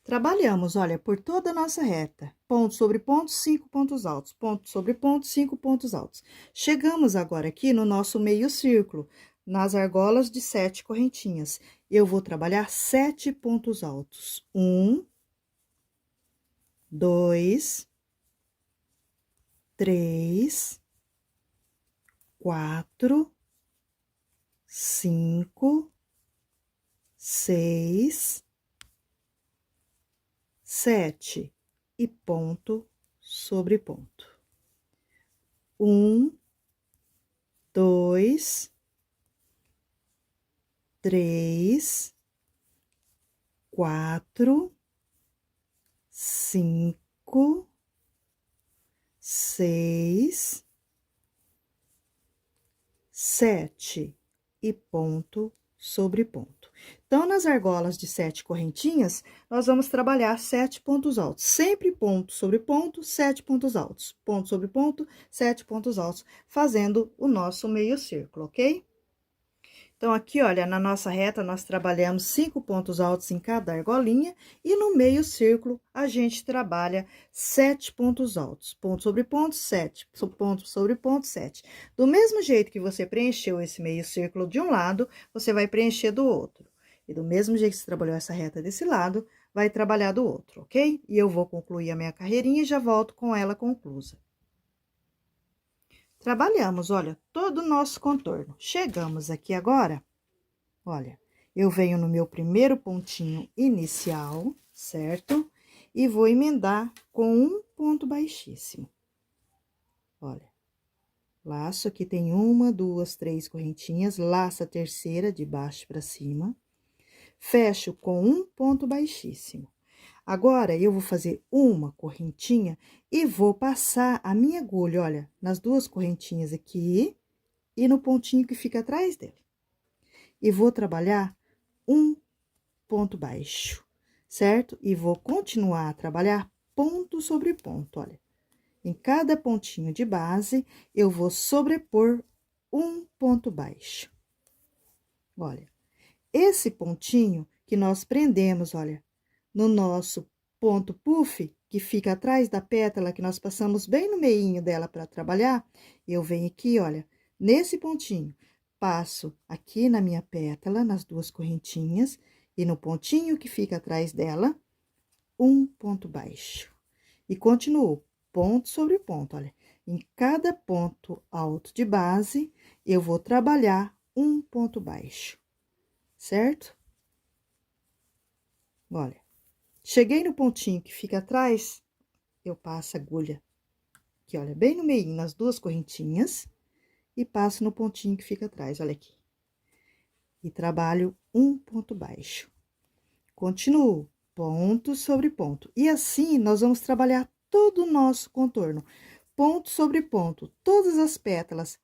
Trabalhamos, olha, por toda a nossa reta. Ponto sobre ponto, 5 pontos altos. Ponto sobre ponto, 5 pontos altos. Chegamos agora aqui no nosso meio círculo, nas argolas de 7 correntinhas. Eu vou trabalhar 7 pontos altos. 1, 2, 3, 4, 5, 6, 7 e ponto sobre ponto. 1, 2, 3, 4, 5, 6, 7 e ponto sobre ponto. Então, nas argolas de 7 correntinhas, nós vamos trabalhar 7 pontos altos. Sempre ponto sobre ponto, 7 pontos altos. Ponto sobre ponto, 7 pontos altos, fazendo o nosso meio círculo, ok? Então, aqui, olha, na nossa reta, nós trabalhamos 5 pontos altos em cada argolinha, e no meio círculo, a gente trabalha 7 pontos altos. Ponto sobre ponto, 7. Ponto sobre ponto, 7. Do mesmo jeito que você preencheu esse meio círculo de um lado, você vai preencher do outro. E do mesmo jeito que você trabalhou essa reta desse lado, vai trabalhar do outro, ok? E eu vou concluir a minha carreirinha e já volto com ela conclusa. Trabalhamos, olha, todo o nosso contorno. Chegamos aqui agora, olha, eu venho no meu primeiro pontinho inicial, certo? E vou emendar com um ponto baixíssimo. Olha, laço aqui tem 1, 2, 3 correntinhas, laço a terceira de baixo para cima, fecho com um ponto baixíssimo. Agora, eu vou fazer uma correntinha e vou passar a minha agulha, olha, nas duas correntinhas aqui e no pontinho que fica atrás dela. E vou trabalhar um ponto baixo, certo? E vou continuar a trabalhar ponto sobre ponto, olha. Em cada pontinho de base, eu vou sobrepor um ponto baixo. Olha, esse pontinho que nós prendemos, olha, no nosso ponto puff, que fica atrás da pétala, que nós passamos bem no meinho dela para trabalhar, eu venho aqui, olha, nesse pontinho, passo aqui na minha pétala, nas duas correntinhas, e no pontinho que fica atrás dela, um ponto baixo. E continuo, ponto sobre ponto, olha. Em cada ponto alto de base, eu vou trabalhar um ponto baixo, certo? Olha, cheguei no pontinho que fica atrás, eu passo a agulha aqui, olha, bem no meio, nas duas correntinhas, e passo no pontinho que fica atrás, olha aqui. E trabalho um ponto baixo. Continuo, ponto sobre ponto. E assim, nós vamos trabalhar todo o nosso contorno. Ponto sobre ponto, todas as pétalas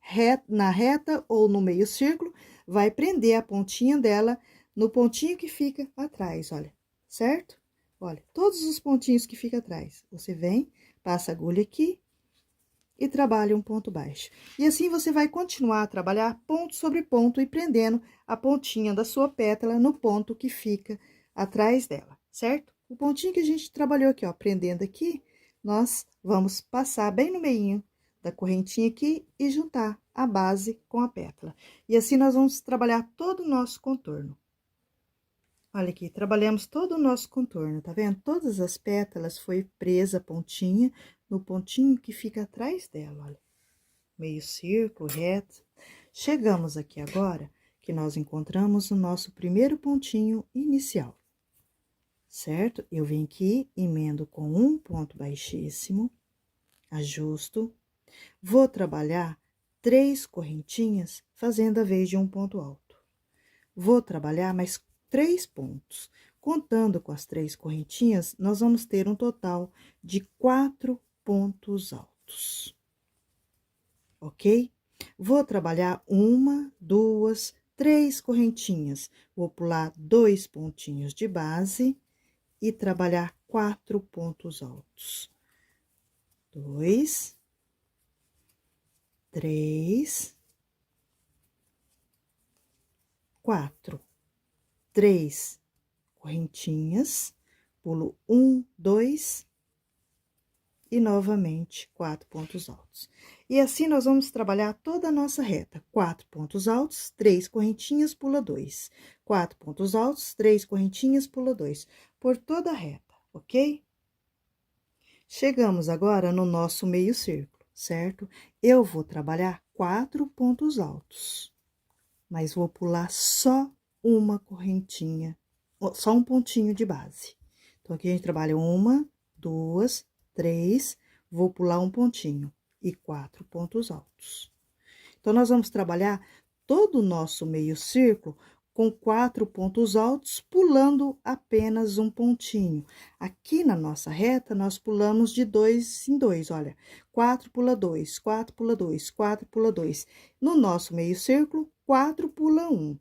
na reta ou no meio círculo, vai prender a pontinha dela no pontinho que fica atrás, olha, certo? Olha, todos os pontinhos que fica atrás, você vem, passa a agulha aqui e trabalha um ponto baixo. E assim, você vai continuar a trabalhar ponto sobre ponto e prendendo a pontinha da sua pétala no ponto que fica atrás dela, certo? O pontinho que a gente trabalhou aqui, ó, prendendo aqui, nós vamos passar bem no meinho da correntinha aqui e juntar a base com a pétala. E assim, nós vamos trabalhar todo o nosso contorno. Olha aqui, trabalhamos todo o nosso contorno, tá vendo? Todas as pétalas foi presa a pontinha no pontinho que fica atrás dela, olha. Meio círculo, reto. Chegamos aqui agora, que nós encontramos o nosso primeiro pontinho inicial, certo? Eu venho aqui, emendo com um ponto baixíssimo, ajusto, vou trabalhar 3 correntinhas, fazendo a vez de um ponto alto. Vou trabalhar mais 3 pontos. Contando com as 3 correntinhas, nós vamos ter um total de 4 pontos altos, ok? Vou trabalhar 1, 2, 3 correntinhas. Vou pular 2 pontinhos de base e trabalhar 4 pontos altos. 2, 3, 4. 3 correntinhas, pulo 1, 2 e novamente 4 pontos altos. E assim, nós vamos trabalhar toda a nossa reta. 4 pontos altos, 3 correntinhas, pula 2. 4 pontos altos, 3 correntinhas, pula 2. Por toda a reta, ok? Chegamos agora no nosso meio círculo, certo? Eu vou trabalhar 4 pontos altos, mas vou pular só uma correntinha, só um pontinho de base. Então, aqui a gente trabalha 1, 2, 3, vou pular um pontinho e 4 pontos altos. Então, nós vamos trabalhar todo o nosso meio círculo com 4 pontos altos, pulando apenas um pontinho. Aqui na nossa reta, nós pulamos de 2 em 2, olha. 4 pula 2, 4 pula 2, 4 pula 2. No nosso meio círculo, 4 pula 1.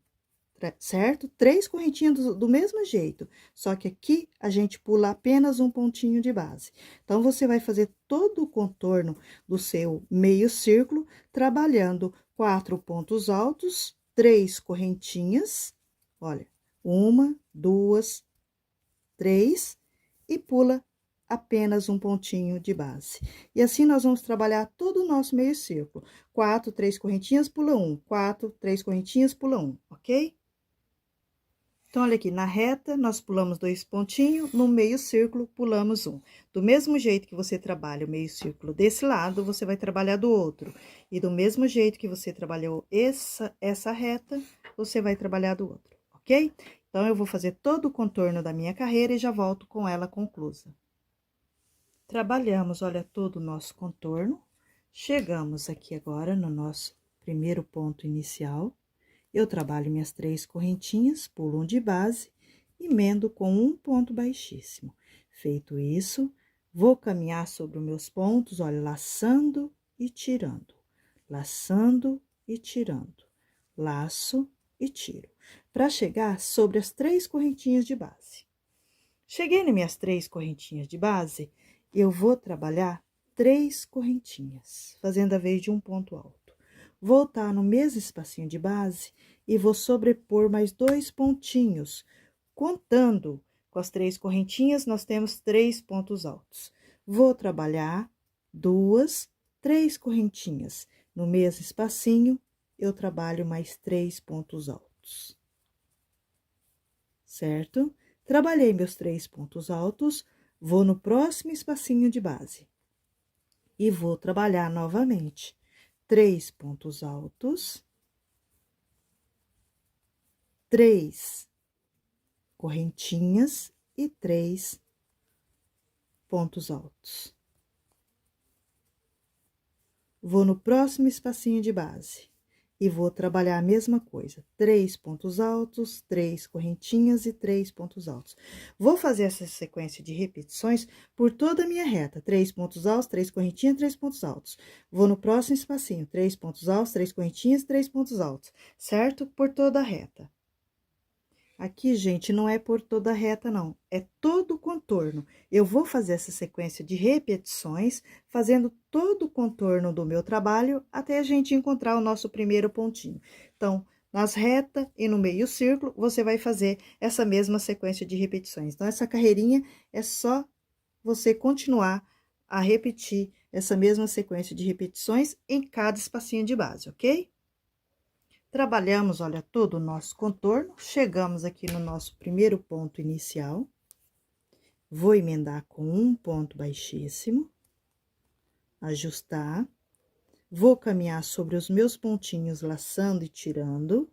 Certo? 3 correntinhas do mesmo jeito, só que aqui a gente pula apenas um pontinho de base. Então, você vai fazer todo o contorno do seu meio círculo, trabalhando 4 pontos altos, 3 correntinhas, olha, 1, 2, 3, e pula apenas um pontinho de base. E assim, nós vamos trabalhar todo o nosso meio círculo. 4, 3 correntinhas, pula 1, 4, 3 correntinhas, pula 1, ok? Então, olha aqui, na reta, nós pulamos 2 pontinhos, no meio círculo, pulamos 1. Do mesmo jeito que você trabalha o meio círculo desse lado, você vai trabalhar do outro. E do mesmo jeito que você trabalhou essa reta, você vai trabalhar do outro, ok? Então, eu vou fazer todo o contorno da minha carreira e já volto com ela conclusa. Trabalhamos, olha, todo o nosso contorno. Chegamos aqui agora no nosso primeiro ponto inicial. Eu trabalho minhas 3 correntinhas, pulo um de base, emendo com um ponto baixíssimo. Feito isso, vou caminhar sobre os meus pontos, olha, laçando e tirando, laçando e tirando, laço e tiro, para chegar sobre as 3 correntinhas de base. Cheguei nas minhas 3 correntinhas de base, eu vou trabalhar 3 correntinhas, fazendo a vez de um ponto alto. Voltar no mesmo espacinho de base e vou sobrepor mais 2 pontinhos, contando Com as 3 correntinhas, nós temos 3 pontos altos. Vou trabalhar 2, 3 correntinhas. No mesmo espacinho, eu trabalho mais 3 pontos altos. Certo? Trabalhei meus 3 pontos altos, vou no próximo espacinho de base. E vou trabalhar novamente 3 pontos altos, 3 correntinhas e 3 pontos altos. Vou no próximo espacinho de base e vou trabalhar a mesma coisa, 3 pontos altos, 3 correntinhas e 3 pontos altos. Vou fazer essa sequência de repetições por toda a minha reta, 3 pontos altos, 3 correntinhas, 3 pontos altos. Vou no próximo espacinho, 3 pontos altos, 3 correntinhas, 3 pontos altos, certo? Por toda a reta. Aqui, gente, não é por toda a reta, não. É todo o contorno. Eu vou fazer essa sequência de repetições, fazendo todo o contorno do meu trabalho, até a gente encontrar o nosso primeiro pontinho. Então, nas retas e no meio círculo, você vai fazer essa mesma sequência de repetições. Então, essa carreirinha é só você continuar a repetir essa mesma sequência de repetições em cada espacinho de base, ok? Trabalhamos, olha, todo o nosso contorno, chegamos aqui no nosso primeiro ponto inicial. Vou emendar com um ponto baixíssimo, ajustar. Vou caminhar sobre os meus pontinhos, laçando e tirando,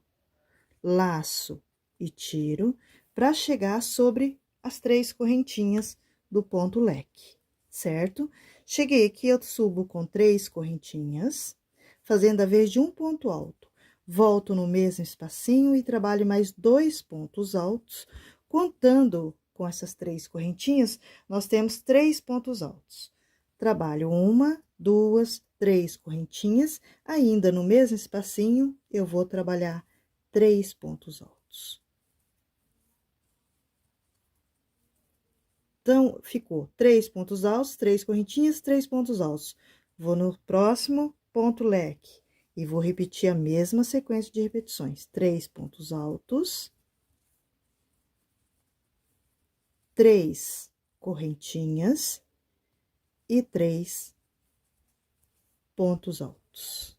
laço e tiro, para chegar sobre as 3 correntinhas do ponto leque, certo? Cheguei aqui, eu subo com 3 correntinhas, fazendo a vez de um ponto alto. Volto no mesmo espacinho e trabalho mais 2 pontos altos, contando com essas 3 correntinhas, nós temos 3 pontos altos. Trabalho 1, 2, 3 correntinhas, ainda no mesmo espacinho, eu vou trabalhar 3 pontos altos. Então, ficou 3 pontos altos, 3 correntinhas, 3 pontos altos. Vou no próximo ponto leque. E vou repetir a mesma sequência de repetições. 3 pontos altos. 3 correntinhas. E 3 pontos altos.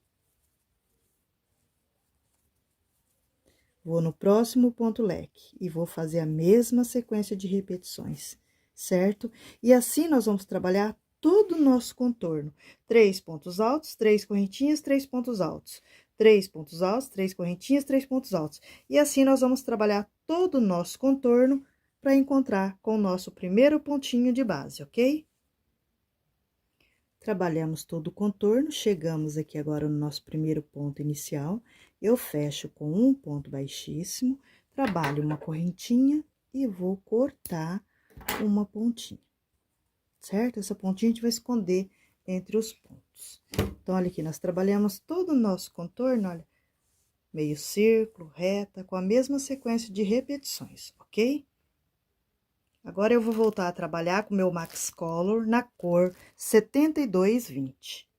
Vou no próximo ponto leque. E vou fazer a mesma sequência de repetições, certo? E assim, nós vamos trabalhar todo o nosso contorno. 3 pontos altos, 3 correntinhas, 3 pontos altos. 3 pontos altos, 3 correntinhas, 3 pontos altos. E assim, nós vamos trabalhar todo o nosso contorno para encontrar com o nosso primeiro pontinho de base, ok? Trabalhamos todo o contorno, chegamos aqui agora no nosso primeiro ponto inicial. Eu fecho com um ponto baixíssimo, trabalho uma correntinha e vou cortar uma pontinha, certo? Essa pontinha a gente vai esconder entre os pontos. Então, olha aqui, nós trabalhamos todo o nosso contorno, olha, meio círculo, reta, com a mesma sequência de repetições, ok? Agora, eu vou voltar a trabalhar com o meu Max Color na cor 7220.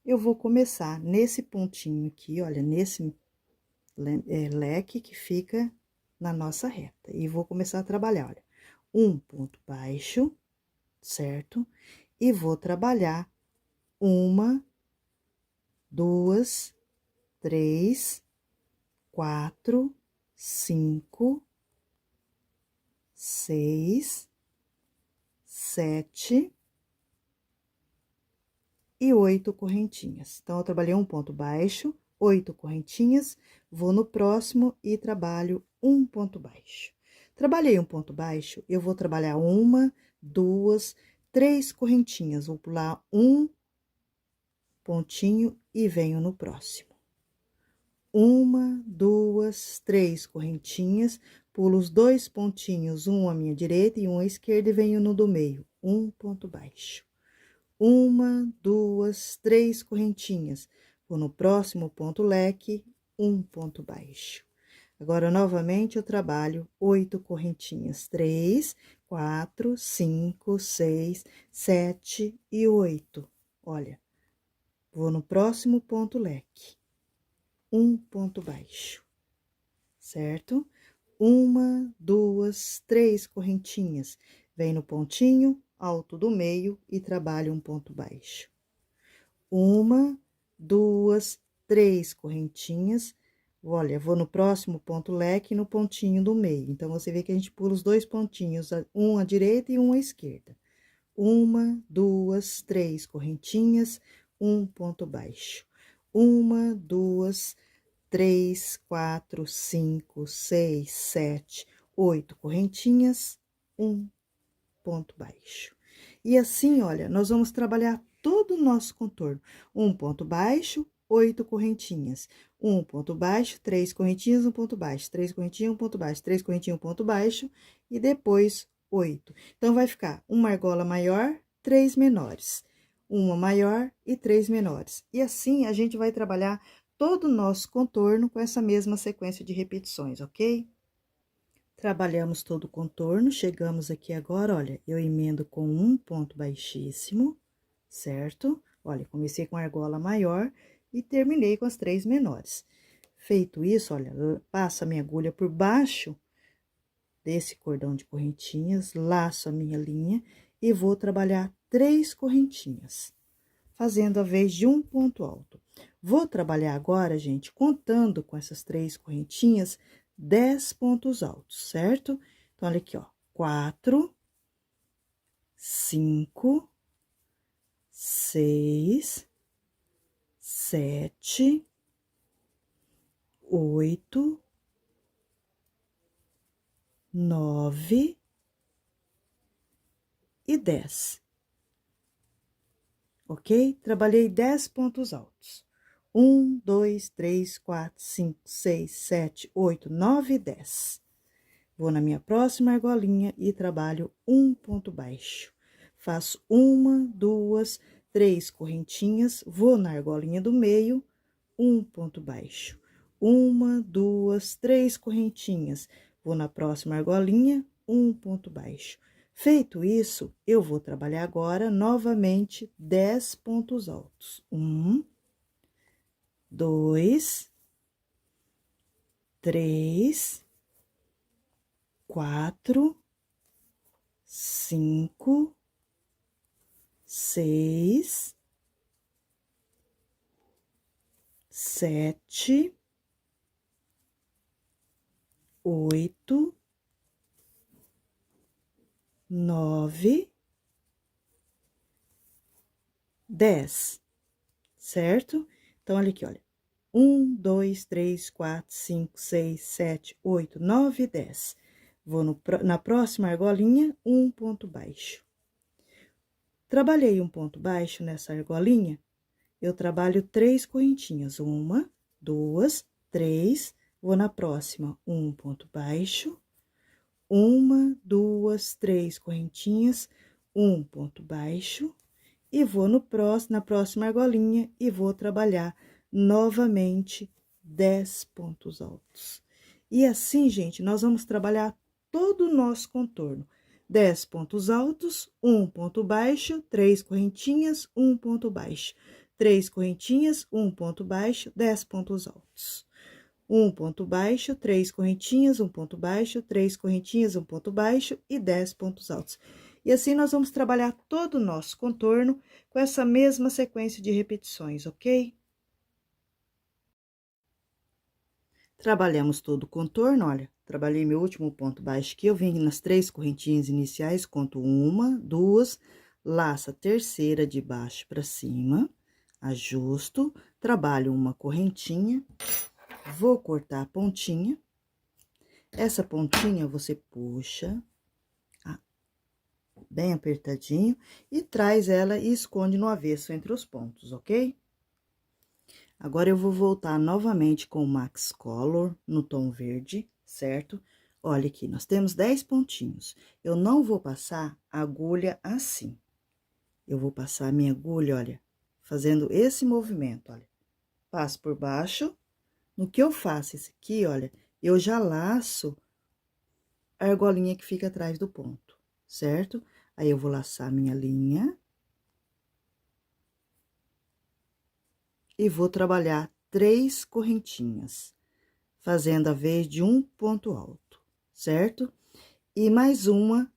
Eu vou começar nesse pontinho aqui, olha, nesse leque que fica na nossa reta. E vou começar a trabalhar, olha, um ponto baixo, certo? E vou trabalhar 1, 2, 3, 4, 5, 6, 7 e 8 correntinhas. Então, eu trabalhei um ponto baixo, 8 correntinhas, vou no próximo e trabalho um ponto baixo. Trabalhei um ponto baixo, eu vou trabalhar 1, 2, 3 correntinhas, vou pular um pontinho e venho no próximo. 1, 2, 3 correntinhas, pulo os 2 pontinhos, um à minha direita e um à esquerda, e venho no do meio, um ponto baixo. 1, 2, 3 correntinhas, vou no próximo ponto leque, um ponto baixo. Agora, novamente, eu trabalho 8 correntinhas, 3, 4, 5, 6, 7 e 8. Olha, vou no próximo ponto leque, um ponto baixo, certo? uma, duas, três correntinhas. Vem no pontinho alto do meio e trabalha um ponto baixo. Uma, duas, três correntinhas. Olha, vou no próximo ponto leque no pontinho do meio. Então, você vê que a gente pula os dois pontinhos, um à direita e um à esquerda. Uma, duas, três correntinhas, um ponto baixo. Uma, duas, três, quatro, cinco, seis, sete, oito correntinhas, um ponto baixo. E assim, olha, nós vamos trabalhar todo o nosso contorno. Um ponto baixo, oito correntinhas. Um ponto baixo, três correntinhas, um ponto baixo. Três correntinhas, um ponto baixo. Três correntinhas, um ponto baixo. E depois, oito. Então, vai ficar uma argola maior, três menores. Uma maior e três menores. E assim, a gente vai trabalhar todo o nosso contorno com essa mesma sequência de repetições, ok? Trabalhamos todo o contorno, chegamos aqui agora, olha, eu emendo com um ponto baixíssimo, certo? Olha, comecei com a argola maior e terminei com as três menores. Feito isso, olha, passo a minha agulha por baixo desse cordão de correntinhas, laço a minha linha e vou trabalhar três correntinhas, fazendo a vez de um ponto alto. Vou trabalhar agora, gente, contando com essas três correntinhas, 10 pontos altos, certo? Então, olha aqui, ó, 4, 5, 6, 7, 8, 9 e 10. Ok? Trabalhei 10 pontos altos. 1, 2, 3, 4, 5, 6, 7, 8, 9 e 10. Vou na minha próxima argolinha e trabalho um ponto baixo. Faço uma, duas, três correntinhas, vou na argolinha do meio, um ponto baixo. Uma, duas, três correntinhas, vou na próxima argolinha, um ponto baixo. Feito isso, eu vou trabalhar agora novamente 10 pontos altos. 1, 2, 3, 4, 5, 6, 7, 8, 9, 10, certo? Então, olha aqui, olha. 1, 2, 3, 4, 5, 6, 7, 8, 9 e 10. Vou na próxima argolinha, um ponto baixo. Trabalhei um ponto baixo nessa argolinha, eu trabalho três correntinhas. Uma, duas, três. Vou na próxima, um ponto baixo. Uma, duas, três correntinhas, um ponto baixo. E vou na próxima argolinha e vou trabalhar novamente 10 pontos altos. E assim, gente, nós vamos trabalhar todo o nosso contorno. 10 pontos altos, um ponto baixo, três correntinhas, um ponto baixo. Três correntinhas, um ponto baixo, 10 pontos altos. Um ponto baixo, três correntinhas, um ponto baixo, três correntinhas, um ponto baixo e 10 pontos altos. E assim, nós vamos trabalhar todo o nosso contorno com essa mesma sequência de repetições, ok? Trabalhamos todo o contorno, olha, trabalhei meu último ponto baixo aqui, eu vim nas três correntinhas iniciais, conto uma, duas, laço a terceira de baixo para cima, ajusto, trabalho uma correntinha, vou cortar a pontinha, essa pontinha você puxa bem apertadinho e traz ela e esconde no avesso entre os pontos, ok? Agora, eu vou voltar novamente com o Max Color no tom verde, certo? Olha aqui, nós temos 10 pontinhos. Eu não vou passar a agulha assim. Eu vou passar a minha agulha, olha, fazendo esse movimento, olha. Passo por baixo. No que eu faço isso aqui, olha, eu já laço a argolinha que fica atrás do ponto, certo? Aí, eu vou laçar a minha linha. E vou trabalhar três correntinhas, fazendo a vez de um ponto alto. certo? E mais uma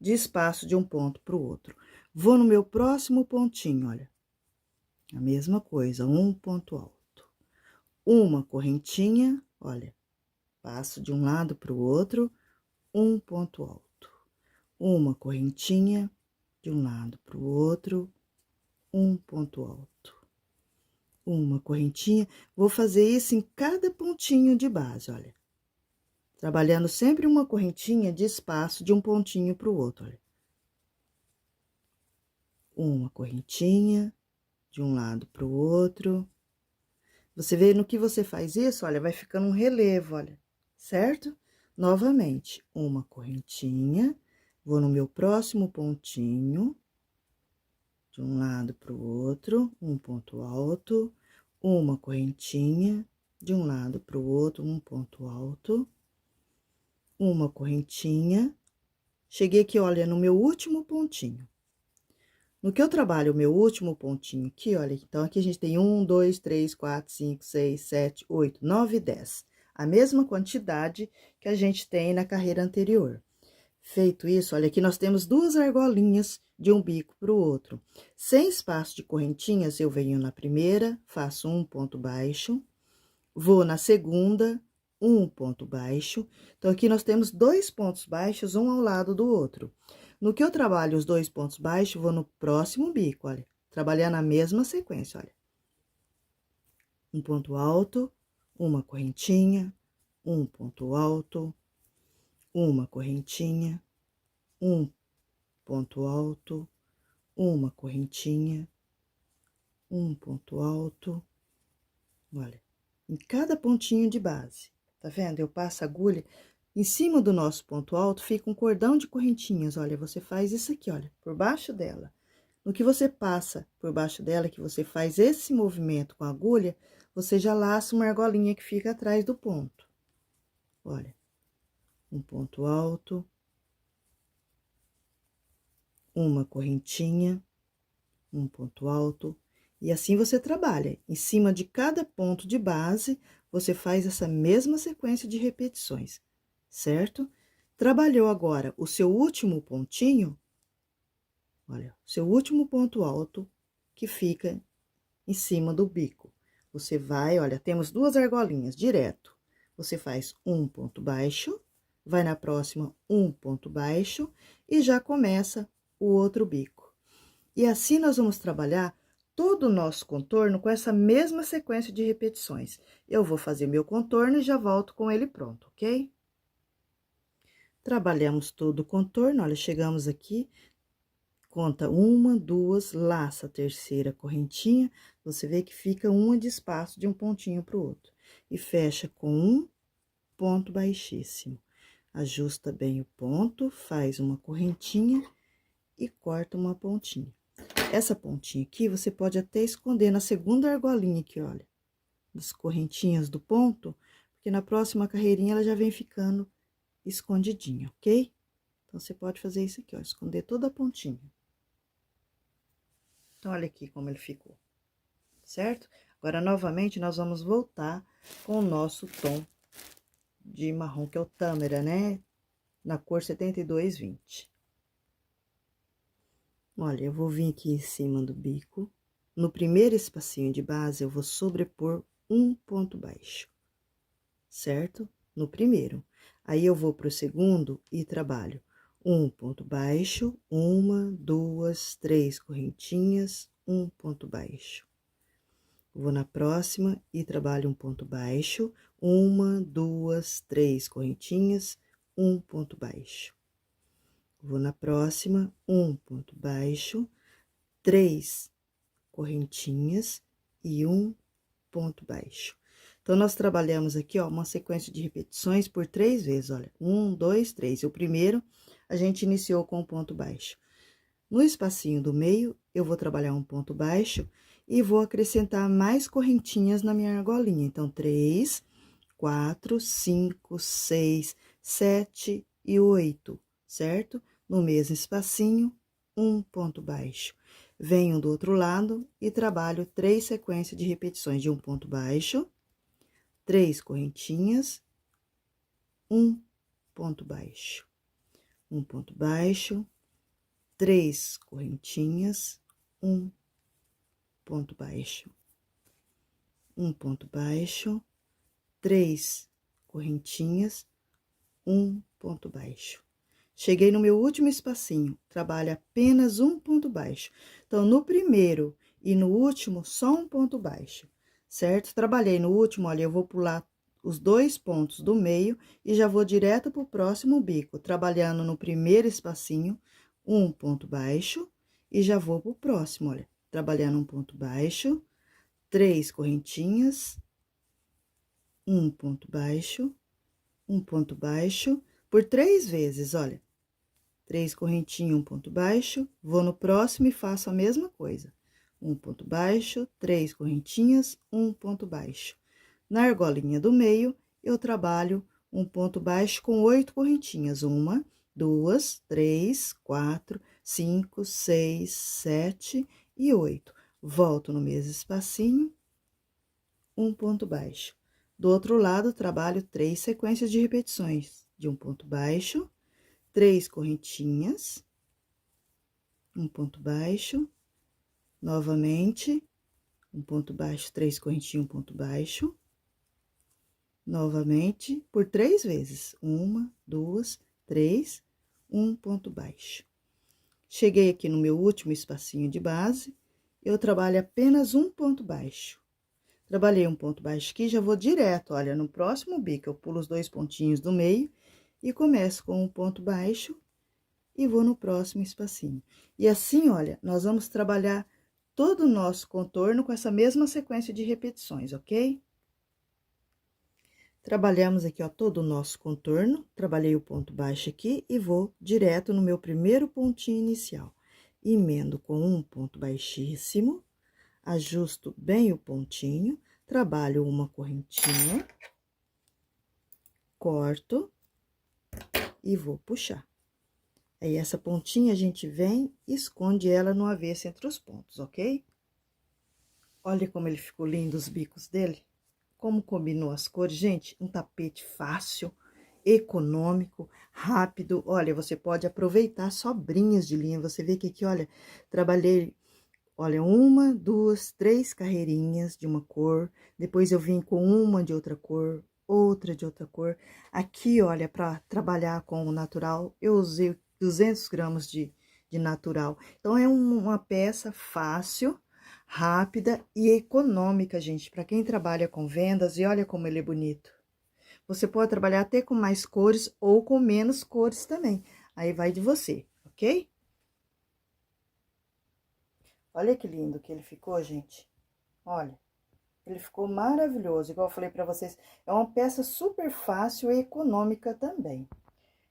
de espaço de um ponto pro outro. Vou no meu próximo pontinho, olha. A mesma coisa, um ponto alto. Uma correntinha, olha, passo de um lado pro outro, um ponto alto. Uma correntinha, de um lado pro outro, um ponto alto. Uma correntinha, vou fazer isso em cada pontinho de base, olha. Trabalhando sempre uma correntinha de espaço de um pontinho pro outro, olha. Uma correntinha, de um lado pro outro. Você vê no que você faz isso, olha, vai ficando um relevo, olha, certo? Novamente, uma correntinha, vou no meu próximo pontinho, de um lado pro outro, um ponto alto, uma correntinha, de um lado pro outro, um ponto alto, uma correntinha. Cheguei aqui, olha, no meu último pontinho. No que eu trabalho o meu último pontinho aqui, olha, então aqui a gente tem 1, 2, 3, 4, 5, 6, 7, 8, 9, 10. A mesma quantidade que a gente tem na carreira anterior. Feito isso, olha, aqui nós temos duas argolinhas de um bico para o outro. Sem espaço de correntinhas, eu venho na primeira, faço um ponto baixo, vou na segunda, um ponto baixo. Então, aqui nós temos dois pontos baixos, um ao lado do outro. No que eu trabalho os dois pontos baixos, vou no próximo bico, olha, trabalhar na mesma sequência, olha. Um ponto alto, uma correntinha, um ponto alto, uma correntinha, um ponto alto, uma correntinha, um ponto alto, olha, em cada pontinho de base, tá vendo? Eu passo a agulha, em cima do nosso ponto alto fica um cordão de correntinhas, olha, você faz isso aqui, olha, por baixo dela. No que você passa por baixo dela, que você faz esse movimento com a agulha, você já laça uma argolinha que fica atrás do ponto. Olha, um ponto alto, uma correntinha, um ponto alto, e assim você trabalha. Em cima de cada ponto de base, você faz essa mesma sequência de repetições, certo? Trabalhou agora o seu último pontinho, olha, seu último ponto alto que fica em cima do bico. Você vai, olha, temos duas argolinhas direto. Você faz um ponto baixo, vai na próxima um ponto baixo e já começa o outro bico. E assim nós vamos trabalhar todo o nosso contorno com essa mesma sequência de repetições. Eu vou fazer meu contorno e já volto com ele pronto, ok? Trabalhamos todo o contorno, olha, chegamos aqui, conta uma, duas, laça a terceira correntinha, você vê que fica uma de espaço de um pontinho pro outro. E fecha com um ponto baixíssimo. Ajusta bem o ponto, faz uma correntinha e corta uma pontinha. Essa pontinha aqui, você pode até esconder na segunda argolinha aqui, olha, das correntinhas do ponto, porque na próxima carreirinha ela já vem ficando escondidinha, ok? Então, você pode fazer isso aqui, ó, esconder toda a pontinha. Então, olha aqui como ele ficou, certo? Agora, novamente, nós vamos voltar com o nosso tom de marrom, que é o tâmara, né? Na cor 7220. Olha, eu vou vir aqui em cima do bico. No primeiro espacinho de base, eu vou sobrepor um ponto baixo, certo? No primeiro. Aí, eu vou pro segundo e trabalho um ponto baixo, uma, duas, três correntinhas, um ponto baixo. Vou na próxima e trabalho um ponto baixo, uma, duas, três correntinhas, um ponto baixo. Vou na próxima, um ponto baixo, três correntinhas e um ponto baixo. Então, nós trabalhamos aqui, ó, uma sequência de repetições por 3 vezes, olha, 1, 2, 3. O primeiro, a gente iniciou com um ponto baixo. No espacinho do meio, eu vou trabalhar um ponto baixo e vou acrescentar mais correntinhas na minha argolinha. Então, 3, 4, 5, 6, 7 e 8, certo? No mesmo espacinho, um ponto baixo. Venho do outro lado e trabalho 3 sequências de repetições de um ponto baixo, 3 correntinhas, um ponto baixo, um ponto baixo, 3 correntinhas, um ponto baixo, um ponto baixo, 3 correntinhas, um ponto baixo. Cheguei no meu último espacinho, trabalho apenas um ponto baixo. Então, no primeiro e no último, só um ponto baixo, certo? Trabalhei no último, olha, eu vou pular os 2 pontos do meio e já vou direto pro próximo bico, trabalhando no primeiro espacinho, um ponto baixo, e já vou pro próximo, olha, trabalhando um ponto baixo, 3 correntinhas, um ponto baixo, por 3 vezes, olha. 3 correntinhas, um ponto baixo, vou no próximo e faço a mesma coisa. Um ponto baixo, 3 correntinhas, um ponto baixo. Na argolinha do meio, eu trabalho um ponto baixo com 8 correntinhas. 1, 2, 3, 4, 5, 6, 7 e 8. Volto no mesmo espacinho, um ponto baixo. Do outro lado, trabalho 3 sequências de repetições de um ponto baixo, 3 correntinhas, um ponto baixo, novamente, um ponto baixo, 3 correntinhas, um ponto baixo, novamente, por 3 vezes, 1, 2, 3, um ponto baixo. Cheguei aqui no meu último espacinho de base, eu trabalho apenas um ponto baixo. Trabalhei um ponto baixo aqui, já vou direto, olha, no próximo bico, eu pulo os 2 pontinhos do meio e começo com um ponto baixo e vou no próximo espacinho. E assim, olha, nós vamos trabalhar todo o nosso contorno com essa mesma sequência de repetições, ok? Trabalhamos aqui, ó, todo o nosso contorno, trabalhei o ponto baixo aqui e vou direto no meu primeiro pontinho inicial. Emendo com um ponto baixíssimo, ajusto bem o pontinho, trabalho uma correntinha, corto e vou puxar. Aí, essa pontinha, a gente vem e esconde ela no avesso entre os pontos, ok? Olha como ele ficou lindo, os bicos dele. Como combinou as cores, gente, um tapete fácil, econômico, rápido. Olha, você pode aproveitar sobrinhas de linha. Você vê que aqui, olha, trabalhei, olha, 1, 2, 3 carreirinhas de uma cor. Depois eu vim com uma de outra cor, outra de outra cor. Aqui, olha, para trabalhar com o natural, eu usei 200 gramas de natural. Então, é uma peça fácil, rápida e econômica, gente, para quem trabalha com vendas. E olha como ele é bonito. Você pode trabalhar até com mais cores ou com menos cores também. Aí vai de você, ok? Olha que lindo que ele ficou, gente. Olha, ele ficou maravilhoso. Igual eu falei pra vocês, é uma peça super fácil e econômica também.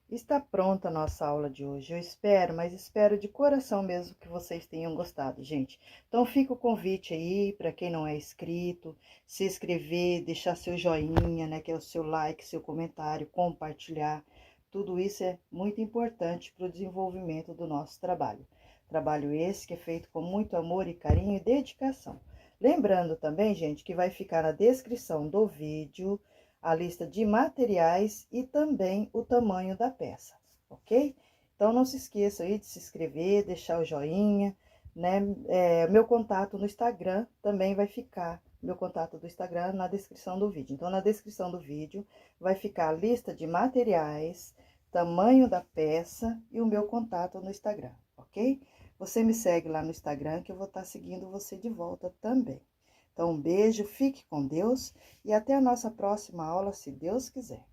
Está pronta a nossa aula de hoje. Eu espero, mas espero de coração mesmo que vocês tenham gostado, gente. Então, fica o convite aí para quem não é inscrito, se inscrever, deixar seu joinha, né, que é o seu like, seu comentário, compartilhar. Tudo isso é muito importante para o desenvolvimento do nosso trabalho. Trabalho esse que é feito com muito amor e carinho e dedicação. Lembrando também, gente, que vai ficar na descrição do vídeo a lista de materiais e também o tamanho da peça, ok? Então, não se esqueça aí de se inscrever, deixar o joinha, né? Meu contato no Instagram também vai ficar, meu contato do Instagram na descrição do vídeo. Então, na descrição do vídeo vai ficar a lista de materiais, tamanho da peça e o meu contato no Instagram, ok? Você me segue lá no Instagram que eu vou estar seguindo você de volta também. Então, um beijo, fique com Deus e até a nossa próxima aula, se Deus quiser.